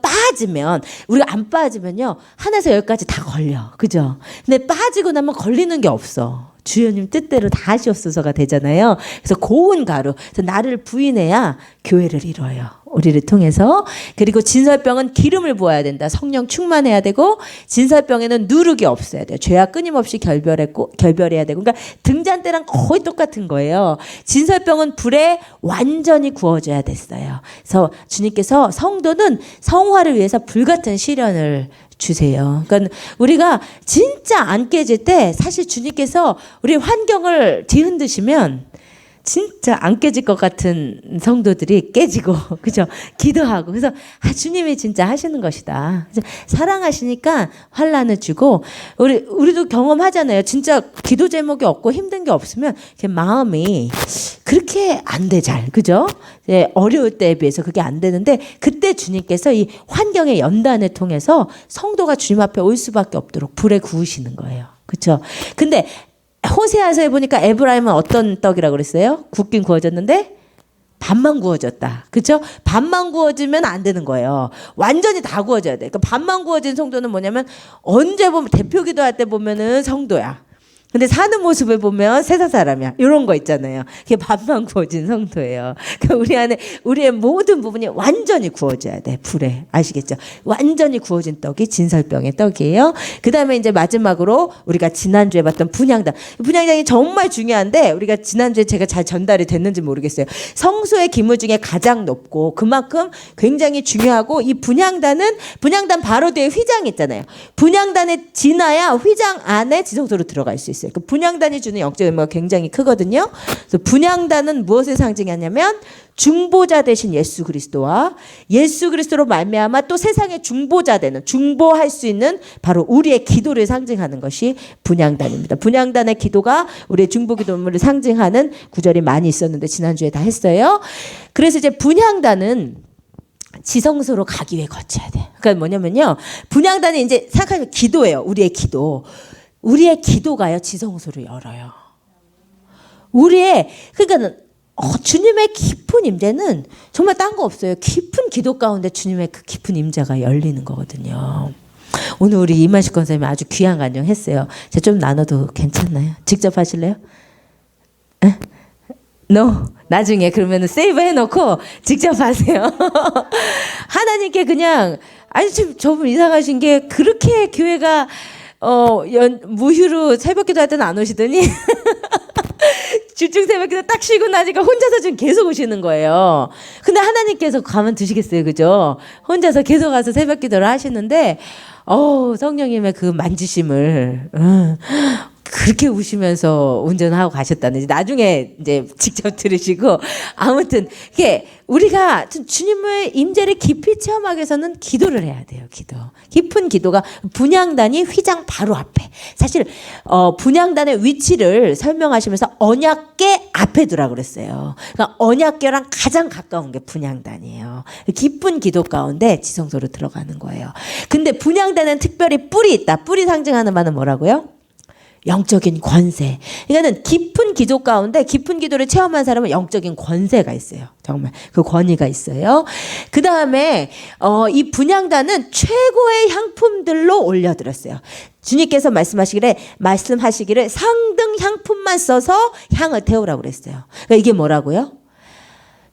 안 빠지면요 하나에서 열까지 다 걸려. 그죠? 근데 빠지고 나면 걸리는 게 없어. 주여님 뜻대로 다 하시옵소서가 되잖아요. 그래서 고운 가루, 그래서 나를 부인해야 교회를 이뤄요. 우리를 통해서. 그리고 진설병은 기름을 부어야 된다. 성령 충만해야 되고, 진설병에는 누룩이 없어야 돼요. 죄악 끊임없이 결별해야 되고. 그러니까 등잔대랑 거의 똑같은 거예요. 진설병은 불에 완전히 구워져야 됐어요. 그래서 주님께서 성도는 성화를 위해서 불같은 시련을 주세요. 그러니까 우리가 진짜 안 깨질 때 사실 주님께서 우리 환경을 뒤흔드시면 진짜 안 깨질 것 같은 성도들이 깨지고, 그죠? 기도하고. 그래서, 주님이 진짜 하시는 것이다. 그래서 사랑하시니까 환란을 주고, 우리도 경험하잖아요. 진짜 기도 제목이 없고 힘든 게 없으면, 마음이 그렇게 안 돼, 잘. 그죠? 어려울 때에 비해서 그게 안 되는데, 그때 주님께서 이 환경의 연단을 통해서 성도가 주님 앞에 올 수밖에 없도록 불에 구우시는 거예요. 그렇죠? 근데 호세아서에 보니까 에브라임은 어떤 떡이라고 그랬어요? 굽긴 구워졌는데 반만 구워졌다. 그렇죠? 반만 구워지면 안 되는 거예요. 완전히 다 구워져야 돼. 그러니까 반만 구워진 성도는 뭐냐면 언제 보면 대표 기도할 때 보면은 성도야. 근데 사는 모습을 보면 세상 사람이야. 이런 거 있잖아요. 그게 반만 구워진 성도예요. 그러니까 우리 안에 우리의 모든 부분이 완전히 구워져야 돼. 불에. 아시겠죠? 완전히 구워진 떡이 진설병의 떡이에요. 그 다음에 이제 마지막으로 우리가 지난주에 봤던 분향단. 분향단이 정말 중요한데 우리가 지난주에 제가 잘 전달이 됐는지 모르겠어요. 성소의 기물 중에 가장 높고 그만큼 굉장히 중요하고 이 분향단 바로 뒤에 휘장이 있잖아요. 분향단에 지나야 휘장 안에 지성소로 들어갈 수 있어요. 그 분향단이 주는 영적 의미가 굉장히 크거든요. 그래서 분향단은 무엇을 상징하냐면 중보자 되신 예수 그리스도와 예수 그리스도로 말미암아 또 세상의 중보자 되는 중보할 수 있는 바로 우리의 기도를 상징하는 것이 분향단입니다. 분향단의 기도가 우리의 중보 기도물을 상징하는 구절이 많이 있었는데 지난주에 다 했어요. 그래서 이제 분향단은 지성소로 가기 위해 거쳐야 돼. 그러니까 뭐냐면요. 분향단이 이제 생각하면 기도예요. 우리의 기도. 우리의 기도가요 지성소를 열어요. 그러니까 주님의 깊은 임재는 정말 딴 거 없어요. 깊은 기도 가운데 주님의 그 깊은 임재가 열리는 거거든요. 오늘 우리 이만식 권사님이 아주 귀한 간증했어요. 제가 좀 나눠도 괜찮나요? 직접 하실래요? 에? No. 나중에 그러면 세이브 해놓고 직접 하세요. 하나님께 그냥 좀 저분 이상하신 게 그렇게 교회가 무휴로 새벽 기도 할 때는 안 오시더니 주중 새벽 기도 딱 쉬고 나니까 혼자서 지금 계속 오시는 거예요. 근데 하나님께서 가만 두시겠어요. 그죠? 혼자서 계속 가서 새벽 기도를 하시는데 성령님의 그 만지심을 그렇게 우시면서 운전하고 가셨다는지 나중에 이제 직접 들으시고 아무튼 이게 우리가 주님의 임재를 깊이 체험하기 위해서는 기도를 해야 돼요. 기도. 깊은 기도가 분향단이 휘장 바로 앞에. 사실 분향단의 위치를 설명하시면서 언약궤 앞에 두라 그랬어요. 그러니까 언약궤랑 가장 가까운 게 분향단이에요. 깊은 기도 가운데 지성소로 들어가는 거예요. 근데 분향단은 특별히 뿔이 있다. 뿔이 상징하는 바는 뭐라고요? 영적인 권세. 그러니까는 깊은 기도 가운데 깊은 기도를 체험한 사람은 영적인 권세가 있어요. 정말 그 권위가 있어요. 그 다음에 이 분향단은 최고의 향품들로 올려드렸어요. 주님께서 말씀하시기를 상등 향품만 써서 향을 태우라고 그랬어요. 그러니까 이게 뭐라고요?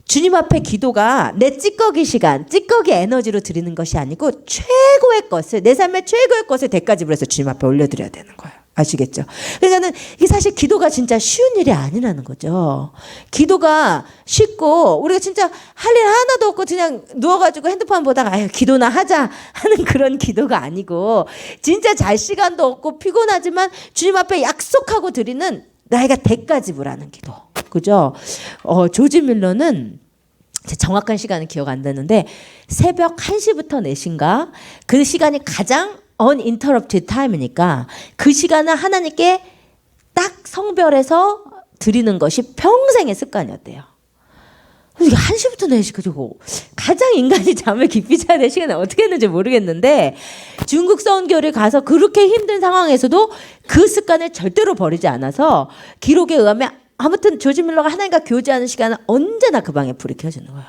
주님 앞에 기도가 내 찌꺼기 시간, 찌꺼기 에너지로 드리는 것이 아니고 최고의 것을, 내 삶의 최고의 것을 대가집으로 해서 주님 앞에 올려드려야 되는 거예요. 아시겠죠? 그러니까는 이게 사실 기도가 진짜 쉬운 일이 아니라는 거죠. 기도가 쉽고 우리가 진짜 할 일 하나도 없고 그냥 누워가지고 핸드폰 보다가 기도나 하자 하는 그런 기도가 아니고 진짜 잘 시간도 없고 피곤하지만 주님 앞에 약속하고 드리는 나이가 대가집으라는 기도. 그죠? 조지 밀러는 정확한 시간은 기억 안 나는데 새벽 1시부터 4시인가 그 시간이 가장 uninterrupted time이니까 그 시간을 하나님께 딱 성별해서 드리는 것이 평생의 습관이었대요. 이게 1시부터 4시 그리고 가장 인간이 잠을 깊이 자야 될 시간에 어떻게 했는지 모르겠는데 중국 선교를 가서 그렇게 힘든 상황에서도 그 습관을 절대로 버리지 않아서 기록에 의하면 아무튼 조지 밀러가 하나님과 교제하는 시간은 언제나 그 방에 불이 켜지는 거예요.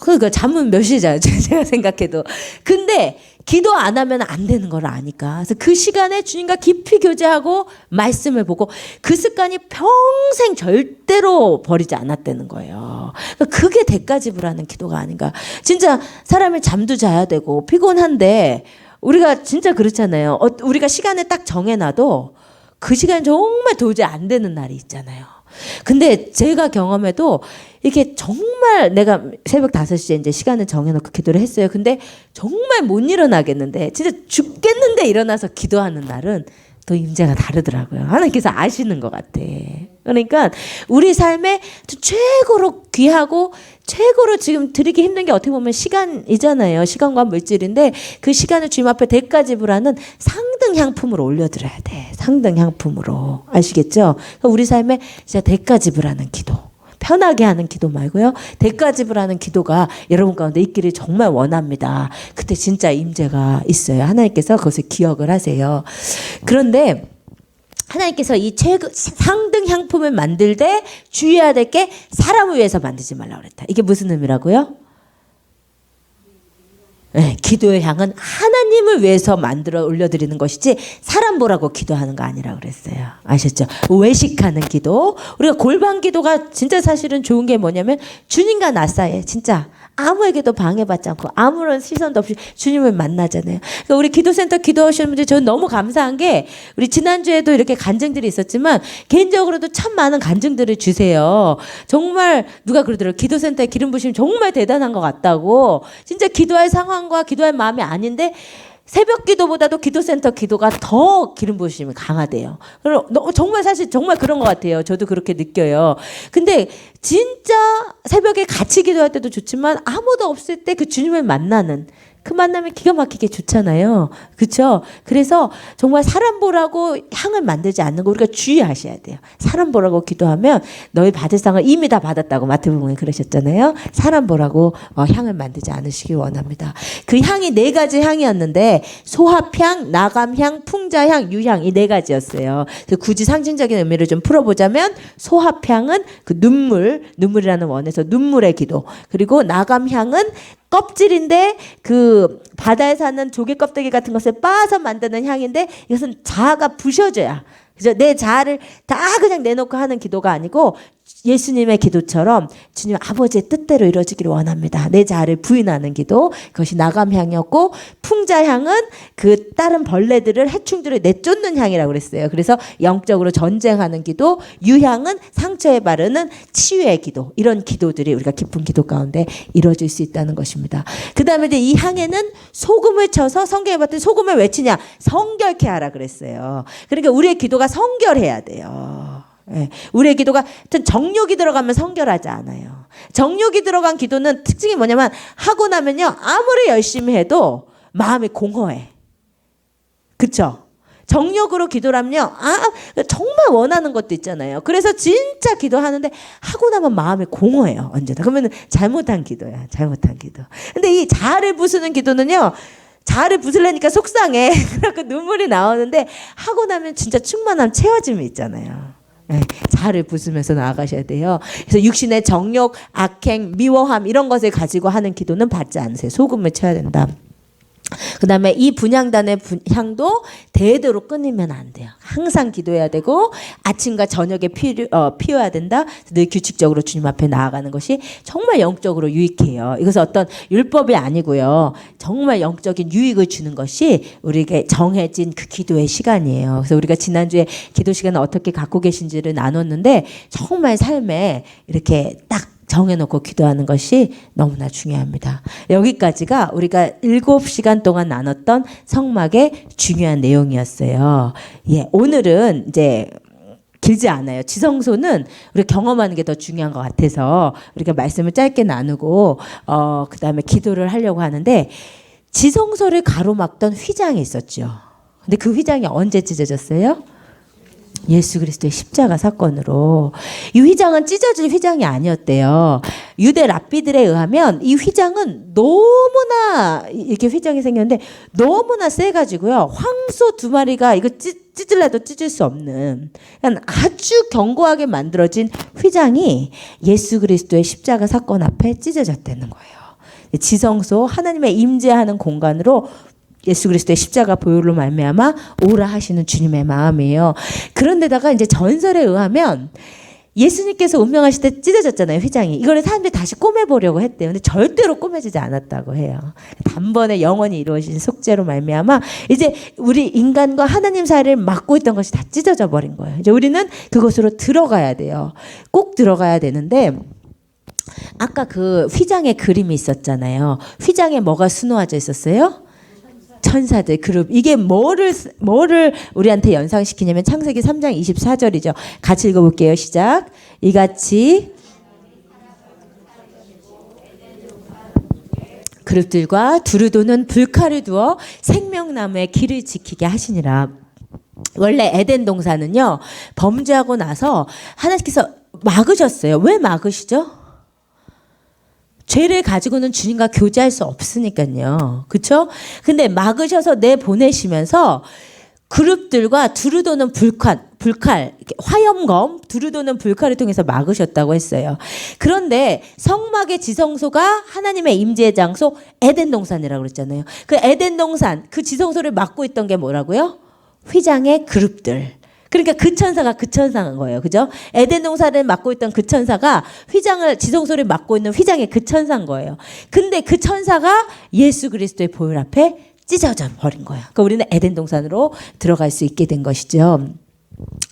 그러니까 잠은 몇 시에 자요? 제가 생각해도. 근데 기도 안 하면 안 되는 걸 아니까. 그래서 그 시간에 주님과 깊이 교제하고 말씀을 보고 그 습관이 평생 절대로 버리지 않았다는 거예요. 그러니까 그게 대가집으라는 기도가 아닌가. 진짜 사람이 잠도 자야 되고 피곤한데 우리가 진짜 그렇잖아요. 우리가 시간을 딱 정해놔도 그 시간 정말 도저히 안 되는 날이 있잖아요. 근데 제가 경험해도 이게 정말 내가 새벽 5시에 이제 시간을 정해놓고 기도를 했어요. 근데 정말 못 일어나겠는데 진짜 죽겠는데 일어나서 기도하는 날은 또 임재가 다르더라고요. 하나님께서 아시는 것 같아. 그러니까 우리 삶에 최고로 귀하고 최고로 지금 드리기 힘든 게 어떻게 보면 시간이잖아요. 시간과 물질인데 그 시간을 주님 앞에 대가 지불하는 상등 향품으로 올려드려야 돼. 상등 향품으로. 아시겠죠? 그러니까 우리 삶에 진짜 대가 지불하는 기도. 편하게 하는 기도 말고요. 대가 지불하는 기도가 여러분 가운데 있기를 정말 원합니다. 그때 진짜 임재가 있어요. 하나님께서 그것을 기억을 하세요. 그런데 하나님께서 이 상등 향품을 만들 때 주의해야 될 게 사람을 위해서 만들지 말라고 그랬다. 이게 무슨 의미라고요? 네, 기도의 향은 하나님을 위해서 만들어 올려드리는 것이지 사람 보라고 기도하는 거 아니라고 그랬어요. 아셨죠? 외식하는 기도. 우리가 골방 기도가 진짜 사실은 좋은 게 뭐냐면 주님과 나 사이에 진짜 아무에게도 방해받지 않고 아무런 시선도 없이 주님을 만나잖아요. 그러니까 우리 기도센터 기도하시는 분들 저는 너무 감사한 게 우리 지난주에도 이렇게 간증들이 있었지만 개인적으로도 참 많은 간증들을 주세요. 정말 누가 그러더라고요. 기도센터에 기름 부으시면 정말 대단한 것 같다고. 진짜 기도할 상황과 기도할 마음이 아닌데 새벽 기도보다도 기도센터 기도가 더 기름 부으심이 강하대요. 정말 사실 정말 그런 것 같아요. 저도 그렇게 느껴요. 근데 진짜 새벽에 같이 기도할 때도 좋지만 아무도 없을 때 그 주님을 만나는 그 만남이 기가 막히게 좋잖아요. 그렇죠? 그래서 정말 사람 보라고 향을 만들지 않는 거 우리가 주의하셔야 돼요. 사람 보라고 기도하면 너희 받을 상을 이미 다 받았다고 마태복음에 그러셨잖아요. 사람 보라고 향을 만들지 않으시길 원합니다. 그 향이 4가지 향이었는데 소합향, 나감향, 풍자향, 유향 이 4가지였어요. 굳이 상징적인 의미를 좀 풀어보자면 소합향은 그 눈물이라는 원에서 눈물의 기도. 그리고 나감향은 껍질인데 그 바다에 사는 조개 껍데기 같은 것을 빻아서 만드는 향인데 이것은 자아가 부셔져야 그죠? 내 자아를 다 그냥 내놓고 하는 기도가 아니고 예수님의 기도처럼 주님 아버지의 뜻대로 이루어지기를 원합니다. 내 자아를 부인하는 기도 그것이 나감향이었고 풍자향은 그 다른 벌레들을 해충들을 내쫓는 향이라고 그랬어요. 그래서 영적으로 전쟁하는 기도 유향은 상처에 바르는 치유의 기도 이런 기도들이 우리가 깊은 기도 가운데 이루어질 수 있다는 것입니다. 그 다음에 이제 이 향에는 소금을 쳐서 성경에 봤더니 소금을 왜 치냐 성결케 하라 그랬어요. 그러니까 우리의 기도가 성결해야 돼요. 네. 우리의 기도가 정욕이 들어가면 성결하지 않아요. 정욕이 들어간 기도는 특징이 뭐냐면 하고 나면요 아무리 열심히 해도 마음이 공허해. 그렇죠? 정욕으로 기도라면요 정말 원하는 것도 있잖아요. 그래서 진짜 기도하는데 하고 나면 마음이 공허해요. 언제나. 그러면 잘못한 기도야. 잘못한 기도. 근데 이 자아를 부수는 기도는요 자아를 부수려니까 속상해. 그래서 눈물이 나오는데 하고 나면 진짜 충만함 채워짐이 있잖아요. 네, 자아를 부수면서 나아가셔야 돼요. 그래서 육신의 정욕, 악행, 미워함 이런 것을 가지고 하는 기도는 받지 않으세요. 소금을 쳐야 된다. 그 다음에 이 분향단의 향도 대대로 끊이면 안 돼요. 항상 기도해야 되고 아침과 저녁에 피워야 된다. 늘 규칙적으로 주님 앞에 나아가는 것이 정말 영적으로 유익해요. 이것은 어떤 율법이 아니고요. 정말 영적인 유익을 주는 것이 우리에게 정해진 그 기도의 시간이에요. 그래서 우리가 지난주에 기도 시간을 어떻게 갖고 계신지를 나눴는데 정말 삶에 이렇게 딱 정해놓고 기도하는 것이 너무나 중요합니다. 여기까지가 우리가 7시간 동안 나눴던 성막의 중요한 내용이었어요. 예, 오늘은 이제 길지 않아요. 지성소는 우리가 경험하는 게 더 중요한 것 같아서 우리가 말씀을 짧게 나누고 그 다음에 기도를 하려고 하는데 지성소를 가로막던 휘장이 있었죠. 근데 그 휘장이 언제 찢어졌어요? 예수 그리스도의 십자가 사건으로. 이 휘장은 찢어질 휘장이 아니었대요. 유대 랍비들에 의하면 이 휘장은 너무나 이렇게 휘장이 생겼는데 너무나 세가지고요. 황소 2마리가 이거 찢을래도 찢을 수 없는 아주 견고하게 만들어진 휘장이 예수 그리스도의 십자가 사건 앞에 찢어졌다는 거예요. 지성소 하나님의 임재하는 공간으로 예수 그리스도의 십자가 보혈로 말미암아 오라 하시는 주님의 마음이에요. 그런데다가 이제 전설에 의하면 예수님께서 운명하실 때 찢어졌잖아요, 휘장이. 이거를 사람들이 다시 꼬매보려고 했대요. 근데 절대로 꼬매지지 않았다고 해요. 단번에 영원히 이루어진 속죄로 말미암아 이제 우리 인간과 하나님 사이를 막고 있던 것이 다 찢어져 버린 거예요. 이제 우리는 그곳으로 들어가야 돼요. 꼭 들어가야 되는데 아까 그 휘장의 그림이 있었잖아요. 휘장에 뭐가 수놓아져 있었어요? 천사들 그룹 이게 뭐를 우리한테 연상시키냐면 창세기 3장 24절이죠. 같이 읽어볼게요. 시작. 이같이 그룹들과 두루 도는 불칼을 두어 생명나무의 길을 지키게 하시니라. 원래 에덴 동산은요 범죄하고 나서 하나님께서 막으셨어요. 왜 막으시죠? 죄를 가지고는 주님과 교제할 수 없으니까요. 그렇죠? 근데 막으셔서 내보내시면서 그룹들과 두루 도는 불칼, 화염검, 두루 도는 불칼을 통해서 막으셨다고 했어요. 그런데 성막의 지성소가 하나님의 임재의 장소 에덴 동산이라고 그랬잖아요. 그 에덴 동산, 그 지성소를 막고 있던 게 뭐라고요? 휘장의 그룹들. 그러니까 그 천사가 그 천사인 거예요. 그죠? 에덴 동산을 맡고 있던 그 천사가 지성소를 맡고 있는 휘장의 그 천사인 거예요. 근데 그 천사가 예수 그리스도의 보혈 앞에 찢어져 버린 거야. 그러니까 우리는 에덴 동산으로 들어갈 수 있게 된 것이죠.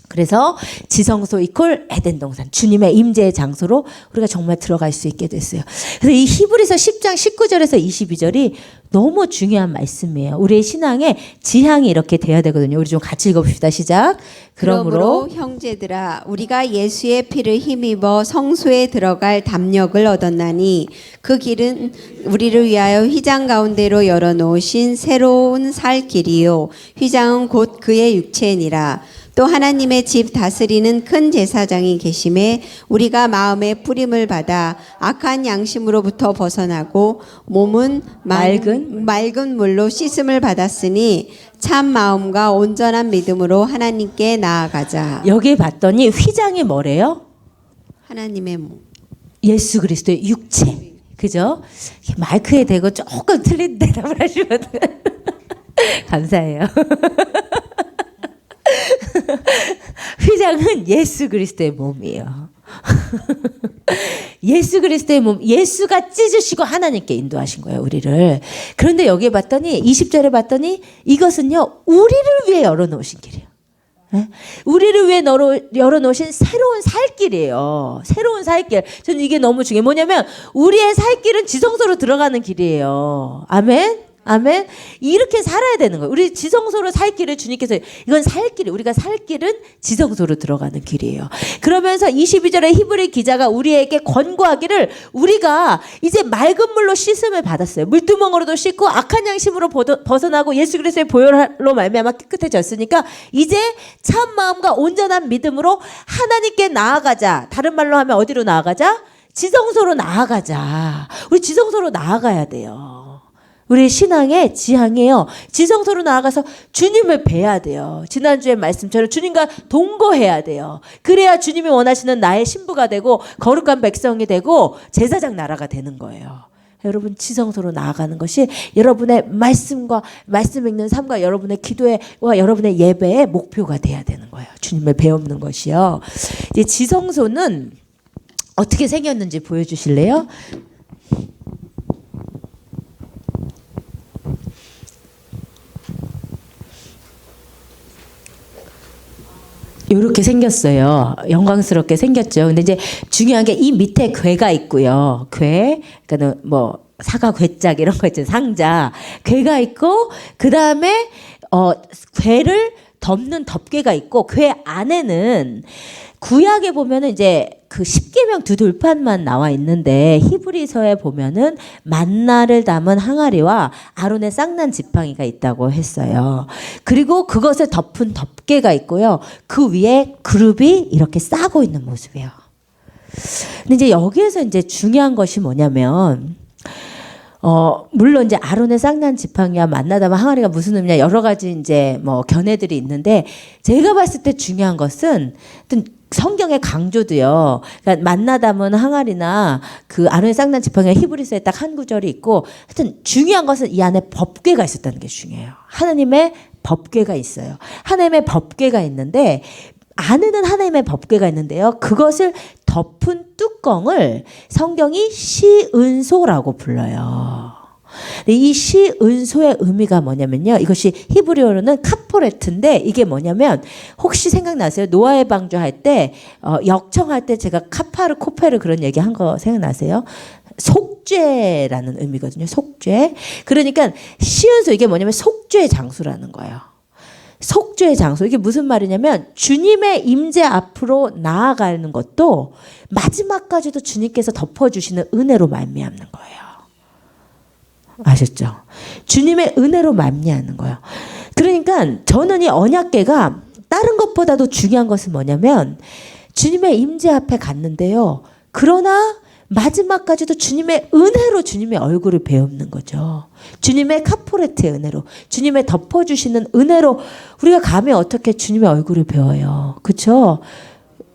그래서 지성소 이퀄 에덴 동산, 주님의 임재의 장소로 우리가 정말 들어갈 수 있게 됐어요. 그래서 이 히브리서 10장 19절에서 22절이 너무 중요한 말씀이에요. 우리의 신앙의 지향이 이렇게 돼야 되거든요. 우리 좀 같이 읽어봅시다. 시작. 그러므로 형제들아 우리가 예수의 피를 힘입어 성소에 들어갈 담력을 얻었나니 그 길은 우리를 위하여 휘장 가운데로 열어놓으신 새로운 살 길이요 휘장은 곧 그의 육체니라. 또 하나님의 집 다스리는 큰 제사장이 계심에 우리가 마음의 뿌림을 받아 악한 양심으로부터 벗어나고 몸은 맑은 물로 씻음을 받았으니 참 마음과 온전한 믿음으로 하나님께 나아가자. 여기 봤더니 휘장이 뭐래요? 하나님의 몸. 예수 그리스도의 육체. 그죠? 마이크에 대고 조금 틀린 대답을 하시면 감사해요. 휘장은 예수 그리스도의 몸이에요. 예수 그리스도의 몸, 예수가 찢으시고 하나님께 인도하신 거예요, 우리를. 그런데 여기에 봤더니 20절에 봤더니 이것은요 우리를 위해 열어놓으신 길이에요. 우리를 위해 열어놓으신 새로운 살길이에요. 새로운 살길. 저는 이게 너무 중요해요. 뭐냐면 우리의 살길은 지성소로 들어가는 길이에요. 아멘. 아멘. 이렇게 살아야 되는 거예요. 우리 지성소로 살 길을 주님께서 이건 살 길이 우리가 살 길은 지성소로 들어가는 길이에요. 그러면서 22절에 히브리 기자가 우리에게 권고하기를 우리가 이제 맑은 물로 씻음을 받았어요. 물두멍으로도 씻고 악한 양심으로 벗어나고 예수 그리스도의 보혈로 말미암아 깨끗해졌으니까 이제 참 마음과 온전한 믿음으로 하나님께 나아가자. 다른 말로 하면 어디로 나아가자? 지성소로 나아가자. 우리 지성소로 나아가야 돼요. 우리 신앙의 지향이에요. 지성소로 나아가서 주님을 뵈야 돼요. 지난주에 말씀처럼 주님과 동거해야 돼요. 그래야 주님이 원하시는 나의 신부가 되고 거룩한 백성이 되고 제사장 나라가 되는 거예요. 여러분 지성소로 나아가는 것이 여러분의 말씀과 말씀 읽는 삶과 여러분의 기도와 여러분의 예배의 목표가 돼야 되는 거예요. 주님을 배우는 것이요. 이제 지성소는 어떻게 생겼는지 보여주실래요? 이렇게 생겼어요. 영광스럽게 생겼죠. 근데 이제 중요한 게 이 밑에 궤가 있고요. 궤, 그러니까 뭐 사과 궤짝 이런 거 있죠. 상자. 궤가 있고 그 다음에 궤를 덮는 덮개가 있고 궤 안에는 구약에 보면은 이제 그 십계명 두 돌판만 나와 있는데 히브리서에 보면은 만나를 담은 항아리와 아론의 쌍난 지팡이가 있다고 했어요. 그리고 그것을 덮은 덮개가 있고요. 그 위에 그룹이 이렇게 싸고 있는 모습이에요. 근데 이제 여기에서 이제 중요한 것이 뭐냐면 물론 이제 아론의 쌍난 지팡이와 만나다만 항아리가 무슨 의미냐 여러 가지 이제 뭐 견해들이 있는데 제가 봤을 때 중요한 것은 하여튼 성경의 강조도요. 그러니까 만나담은 항아리나 그 아론의 쌍난 지팡이가 히브리서에 딱 한 구절이 있고 하여튼 중요한 것은 이 안에 법궤가 있었다는 게 중요해요. 하나님의 법궤가 있어요. 하나님의 법궤가 있는데 안에는 하나님의 법궤가 있는데요. 그것을 덮은 뚜껑을 성경이 시은소라고 불러요. 이 시은소의 의미가 뭐냐면요. 이것이 히브리어로는 카포레트인데 이게 뭐냐면 혹시 생각나세요? 노아의 방주할 때 역청할 때 제가 카파르 코페르 그런 얘기 한 거 생각나세요? 속죄라는 의미거든요. 속죄. 그러니까 시은소 이게 뭐냐면 속죄의 장소라는 거예요. 속죄의 장소. 이게 무슨 말이냐면 주님의 임재 앞으로 나아가는 것도 마지막까지도 주님께서 덮어주시는 은혜로 말미암는 거예요. 아셨죠? 주님의 은혜로 말미암는 거예요. 그러니까 저는 이 언약궤가 다른 것보다도 중요한 것은 뭐냐면 주님의 임재 앞에 갔는데요. 그러나 마지막까지도 주님의 은혜로 주님의 얼굴을 배우는 거죠. 주님의 카포레트의 은혜로, 주님의 덮어주시는 은혜로 우리가 가면 어떻게 주님의 얼굴을 배워요. 그렇죠?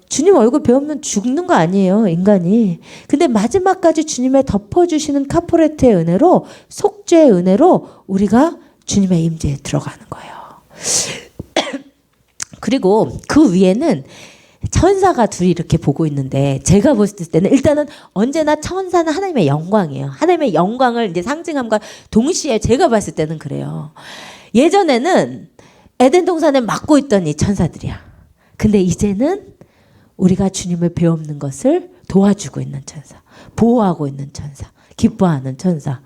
주님 얼굴 배우면 죽는 거 아니에요, 인간이. 근데 마지막까지 주님의 덮어주시는 카포레트의 은혜로, 속죄의 은혜로 우리가 주님의 임재에 들어가는 거예요. 그리고 그 위에는 천사가 둘이 이렇게 보고 있는데 제가 봤을 때는 일단은 언제나 천사는 하나님의 영광이에요. 하나님의 영광을 이제 상징함과 동시에 제가 봤을 때는 그래요. 예전에는 에덴 동산에 맡고 있던 이 천사들이야. 근데 이제는 우리가 주님을 배우는 것을 도와주고 있는 천사, 보호하고 있는 천사, 기뻐하는 천사,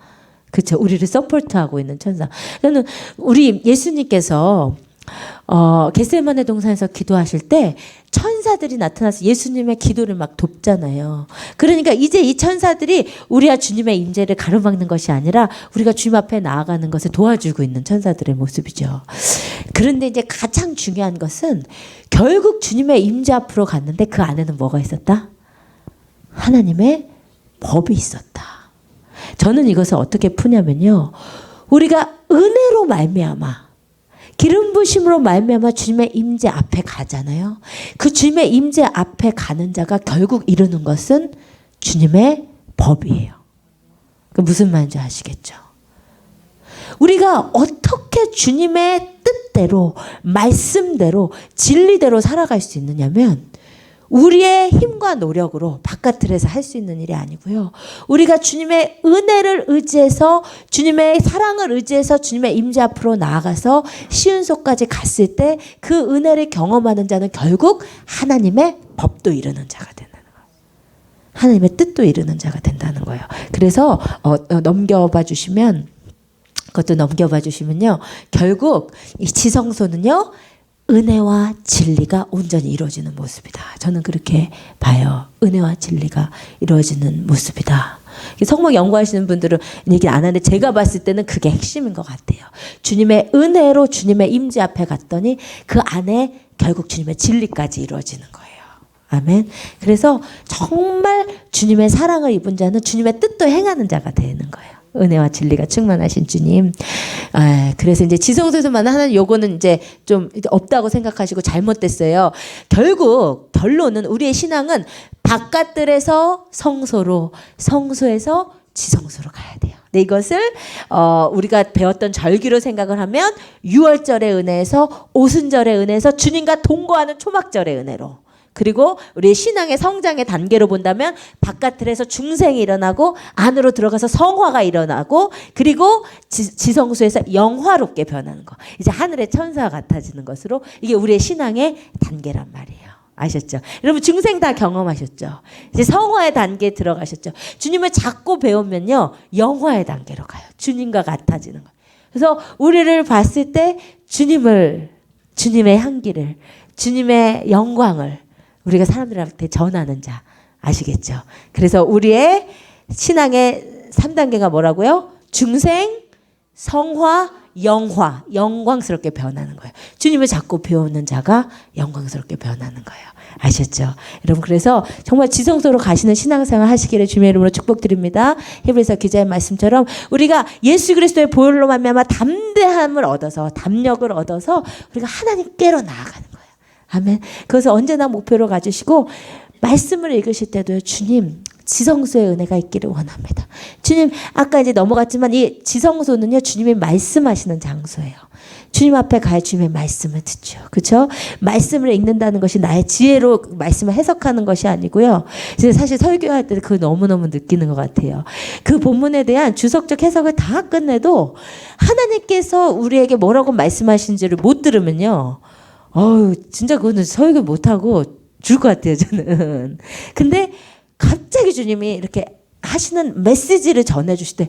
그렇죠? 우리를 서포트하고 있는 천사. 저는 우리 예수님께서 겟세마네 동산에서 기도하실 때 천사들이 나타나서 예수님의 기도를 막 돕잖아요. 그러니까 이제 이 천사들이 우리와 주님의 임재를 가로막는 것이 아니라 우리가 주님 앞에 나아가는 것을 도와주고 있는 천사들의 모습이죠. 그런데 이제 가장 중요한 것은 결국 주님의 임재 앞으로 갔는데 그 안에는 뭐가 있었다? 하나님의 법이 있었다. 저는 이것을 어떻게 푸냐면요. 우리가 은혜로 말미암아 기름 부심으로 말미암아 주님의 임재 앞에 가잖아요. 그 주님의 임재 앞에 가는 자가 결국 이루는 것은 주님의 법이에요. 그 무슨 말인지 아시겠죠? 우리가 어떻게 주님의 뜻대로, 말씀대로, 진리대로 살아갈 수 있느냐면 우리의 힘과 노력으로 바깥틀에서 할 수 있는 일이 아니고요. 우리가 주님의 은혜를 의지해서, 주님의 사랑을 의지해서 주님의 임재 앞으로 나아가서 시은소까지 갔을 때 그 은혜를 경험하는 자는 결국 하나님의 법도 이루는 자가 된다는 거예요. 하나님의 뜻도 이루는 자가 된다는 거예요. 그래서 넘겨봐 주시면, 그것도 넘겨봐 주시면요. 결국 이 지성소는요. 은혜와 진리가 온전히 이루어지는 모습이다. 저는 그렇게 봐요. 은혜와 진리가 이루어지는 모습이다. 성막 연구하시는 분들은 얘기를 안 하는데 제가 봤을 때는 그게 핵심인 것 같아요. 주님의 은혜로 주님의 임재 앞에 갔더니 그 안에 결국 주님의 진리까지 이루어지는 거예요. 아멘. 그래서 정말 주님의 사랑을 입은 자는 주님의 뜻도 행하는 자가 되는 거예요. 은혜와 진리가 충만하신 주님. 그래서 이제 지성소에서만 하는 요거는 이제 좀 없다고 생각하시고 잘못됐어요. 결국 결론은 우리의 신앙은 바깥들에서 성소로, 성소에서 지성소로 가야 돼요. 근데 이것을 우리가 배웠던 절기로 생각을 하면 유월절의 은혜에서 오순절의 은혜에서 주님과 동거하는 초막절의 은혜로, 그리고 우리의 신앙의 성장의 단계로 본다면 바깥틀에서 중생이 일어나고 안으로 들어가서 성화가 일어나고, 그리고 지성소에서 영화롭게 변하는 거, 이제 하늘의 천사가 같아지는 것으로, 이게 우리의 신앙의 단계란 말이에요. 아셨죠? 여러분 중생 다 경험하셨죠? 이제 성화의 단계에 들어가셨죠? 주님을 잡고 배우면요 영화의 단계로 가요. 주님과 같아지는 거예요. 그래서 우리를 봤을 때 주님의 향기를, 주님의 영광을 우리가 사람들한테 전하는 자, 아시겠죠? 그래서 우리의 신앙의 3단계가 뭐라고요? 중생, 성화, 영화, 영광스럽게 변하는 거예요. 주님을 잡고 배우는 자가 영광스럽게 변하는 거예요. 아셨죠? 여러분, 그래서 정말 지성소로 가시는 신앙생활 하시기를 주님의 이름으로 축복드립니다. 히브리서 기자의 말씀처럼 우리가 예수 그리스도의 보혈로 말미암아 담대함을 얻어서, 담력을 얻어서 우리가 하나님께로 나아가는 거예요. 아멘. 그것을 언제나 목표로 가지시고 말씀을 읽으실 때도요. 주님, 지성소의 은혜가 있기를 원합니다. 주님, 아까 이제 넘어갔지만 이 지성소는요. 주님이 말씀하시는 장소예요. 주님 앞에 가야 주님의 말씀을 듣죠. 그렇죠? 말씀을 읽는다는 것이 나의 지혜로 말씀을 해석하는 것이 아니고요. 사실 설교할 때 그거 너무너무 느끼는 것 같아요. 그 본문에 대한 주석적 해석을 다 끝내도 하나님께서 우리에게 뭐라고 말씀하신지를 못 들으면요. 진짜 그거는 설교 못하고 줄 것 같아요, 저는. 근데 갑자기 주님이 이렇게 하시는 메시지를 전해주실 때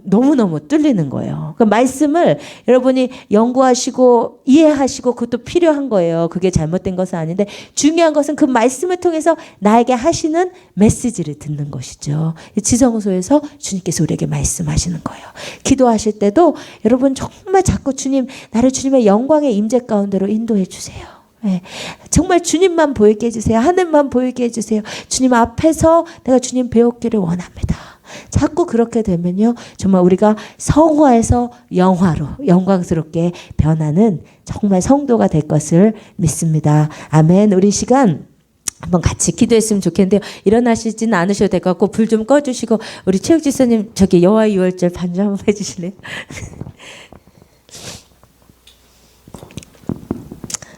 너무너무 뚫리는 거예요. 그 말씀을 여러분이 연구하시고 이해하시고 그것도 필요한 거예요. 그게 잘못된 것은 아닌데 중요한 것은 그 말씀을 통해서 나에게 하시는 메시지를 듣는 것이죠. 지성소에서 주님께서 우리에게 말씀하시는 거예요. 기도하실 때도 여러분 정말 자꾸 주님, 나를 주님의 영광의 임재 가운데로 인도해 주세요. 네. 정말 주님만 보이게 해주세요. 하늘만 보이게 해주세요. 주님 앞에서 내가 주님 배웠기를 원합니다. 자꾸 그렇게 되면요, 정말 우리가 성화에서 영화로 영광스럽게 변하는 정말 성도가 될 것을 믿습니다. 아멘. 우리 시간 한번 같이 기도했으면 좋겠는데요. 일어나시지는 않으셔도 될 것 같고 불 좀 꺼주시고 우리 최욱지사님 저기 여호와 유월절 반주 한번 해주실래요?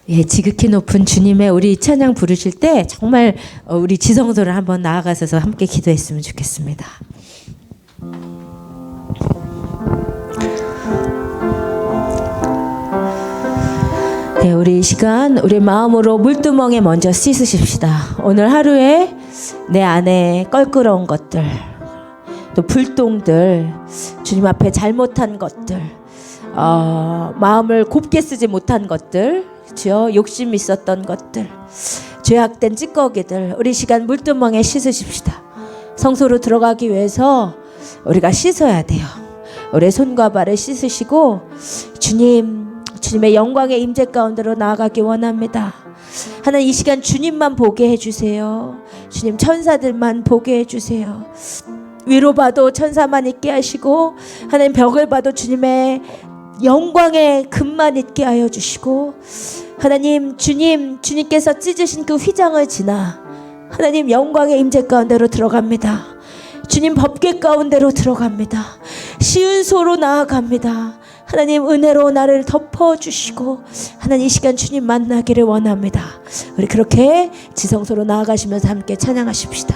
예, 지극히 높은 주님의 우리 찬양 부르실 때 정말 우리 지성소를 한번 나아가셔서 함께 기도했으면 좋겠습니다. 네, 우리 이 시간 우리 마음으로 물두멍에 먼저 씻으십시다. 오늘 하루에 내 안에 껄끄러운 것들, 또 불똥들, 주님 앞에 잘못한 것들, 마음을 곱게 쓰지 못한 것들, 그렇죠? 욕심 있었던 것들, 죄악된 찌꺼기들, 우리 시간 물두멍에 씻으십시다. 성소로 들어가기 위해서 우리가 씻어야 돼요. 우리 손과 발을 씻으시고 주님의 영광의 임재 가운데로 나아가기 원합니다. 하나님, 이 시간 주님만 보게 해주세요. 주님, 천사들만 보게 해주세요. 위로 봐도 천사만 있게 하시고, 하나님 벽을 봐도 주님의 영광의 금만 있게 하여 주시고, 하나님 주님께서 찢으신 그 휘장을 지나 하나님 영광의 임재 가운데로 들어갑니다. 주님 법궤 가운데로 들어갑니다. 시은 소로 나아갑니다. 하나님 은혜로 나를 덮어주시고 하나님 이 시간 주님 만나기를 원합니다. 우리 그렇게 지성소로 나아가시면서 함께 찬양하십시다.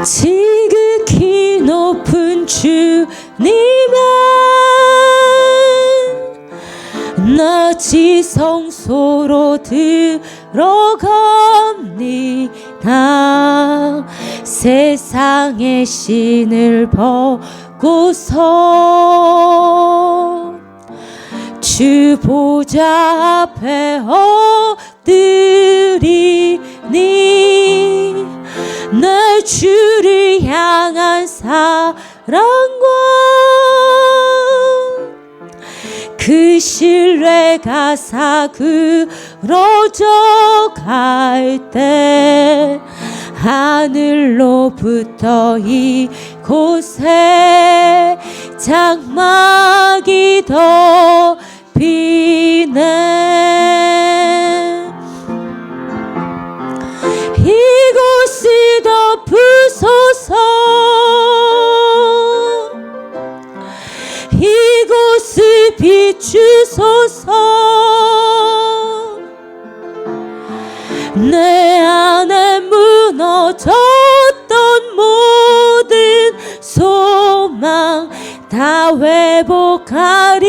지극히 높은 주님은 나 지성소로 들어갑니다. 세상의 신을 벗고서 주 보좌 앞에 엎드리니 날 주를 향한 사랑과 그 신뢰가 사그러져 갈 때 하늘로부터 이곳에 장막이 덮이네. 이곳을 덮으소서. 이곳을 비추소서. 내 안에 무너졌던 모든 소망 다 회복하리니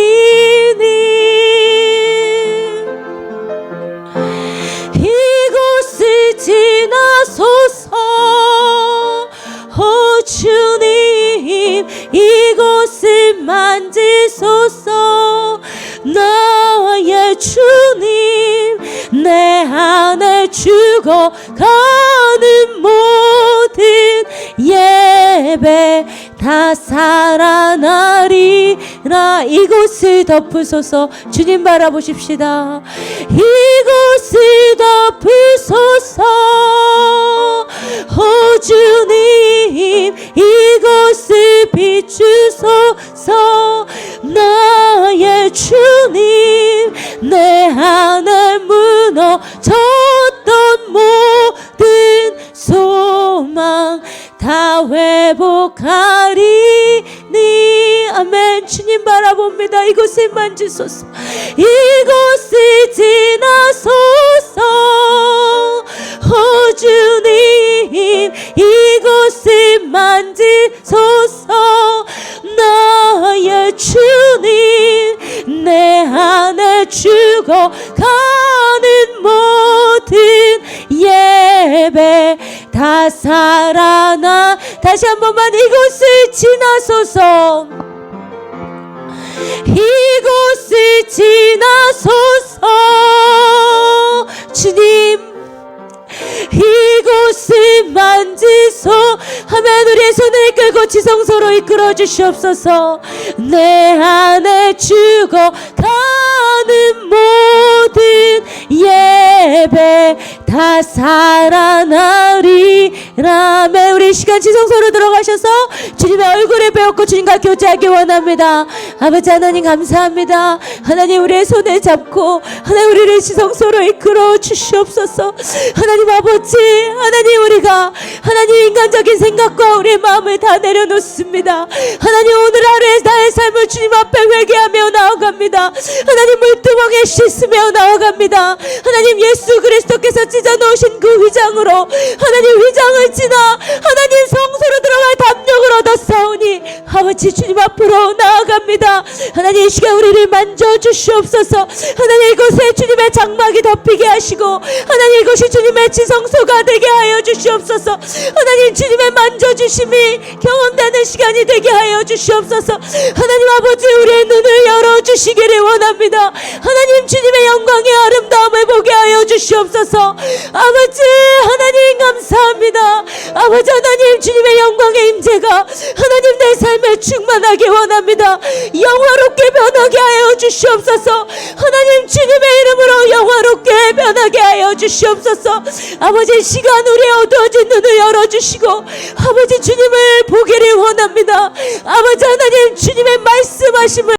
이곳을 지나소서. 오 주님 이곳을 만지소서. 나의 주님 내 안에 죽어가는 모든 예배 다 살아나리라. 이곳을 덮으소서. 주님 바라보십시다. 이곳을 덮으소서. 오 주님 이곳을 비추소서. 나의 주님 내 안에 무너졌던 모든 소망 다 회복하리니. 아멘. 주님 바라봅니다. 이곳을 만지소서. 이곳을 지나소서. 오 주님 이곳을 만지소서. 나의 주님 내 안에 죽어가는 모든 예배 다 살아나. 다시 한 번만 이곳을 지나소서. 이곳을 지나소서. 주님 이곳을 만지소. 하면 우리의 손을 끌고 지성소로 이끌어 주시옵소서. 내 안에 죽어가는 모든 예배 다 살아나리라며. 우리 시간 지성소로 들어가셔서 주님의 얼굴을 배웠고 주님과 교제하기 원합니다. 아버지 하나님 감사합니다. 하나님 우리의 손을 잡고 하나님 우리를 지성소로 이끌어 주시옵소서. 하나님 아버지, 하나님 우리가 하나님 인간적인 생각과 우리의 마음을 다 내려놓습니다. 하나님 오늘 하루의 나의 삶을 주님 앞에 회개하며 나아갑니다. 하나님 물두멍에 씻으며 나아갑니다. 하나님 예수 그리스도께서 찢어놓으신 그 휘장으로 하나님 휘장을 지나 하나님 성소로 들어갈 담력을 얻었사오니 아버지 주님 앞으로 나아갑니다. 하나님 이 시간 우리를 만져주시옵소서. 하나님 이곳에 주님의 장막이 덮이게 하시고 하나님 이곳이 주님의 지성소가 되게 하여 주시옵소서. 하나님 주님의 만져주심이 경험되는 시간이 되게 하여 주시옵소서. 하나님 아버지 우리의 눈을 열어주시기를 원합니다. 하나님 주님의 영광의 아름다움을 보게 하여 주시옵소서. 아버지 하나님 감사합니다. 아버지 하나님 주님의 영광의 임재가 하나님 내 삶에 충만하게 원합니다. 영화롭게 변하게 하여 주시옵소서. 하나님 주님의 이름으로 영화롭게 변하게 하여 주시옵소서. 아버지 시간 우리의 어두워진 눈을 열어주시고 아버지 주님을 보기를 원합니다. 아버지 하나님 주님의 말씀하심을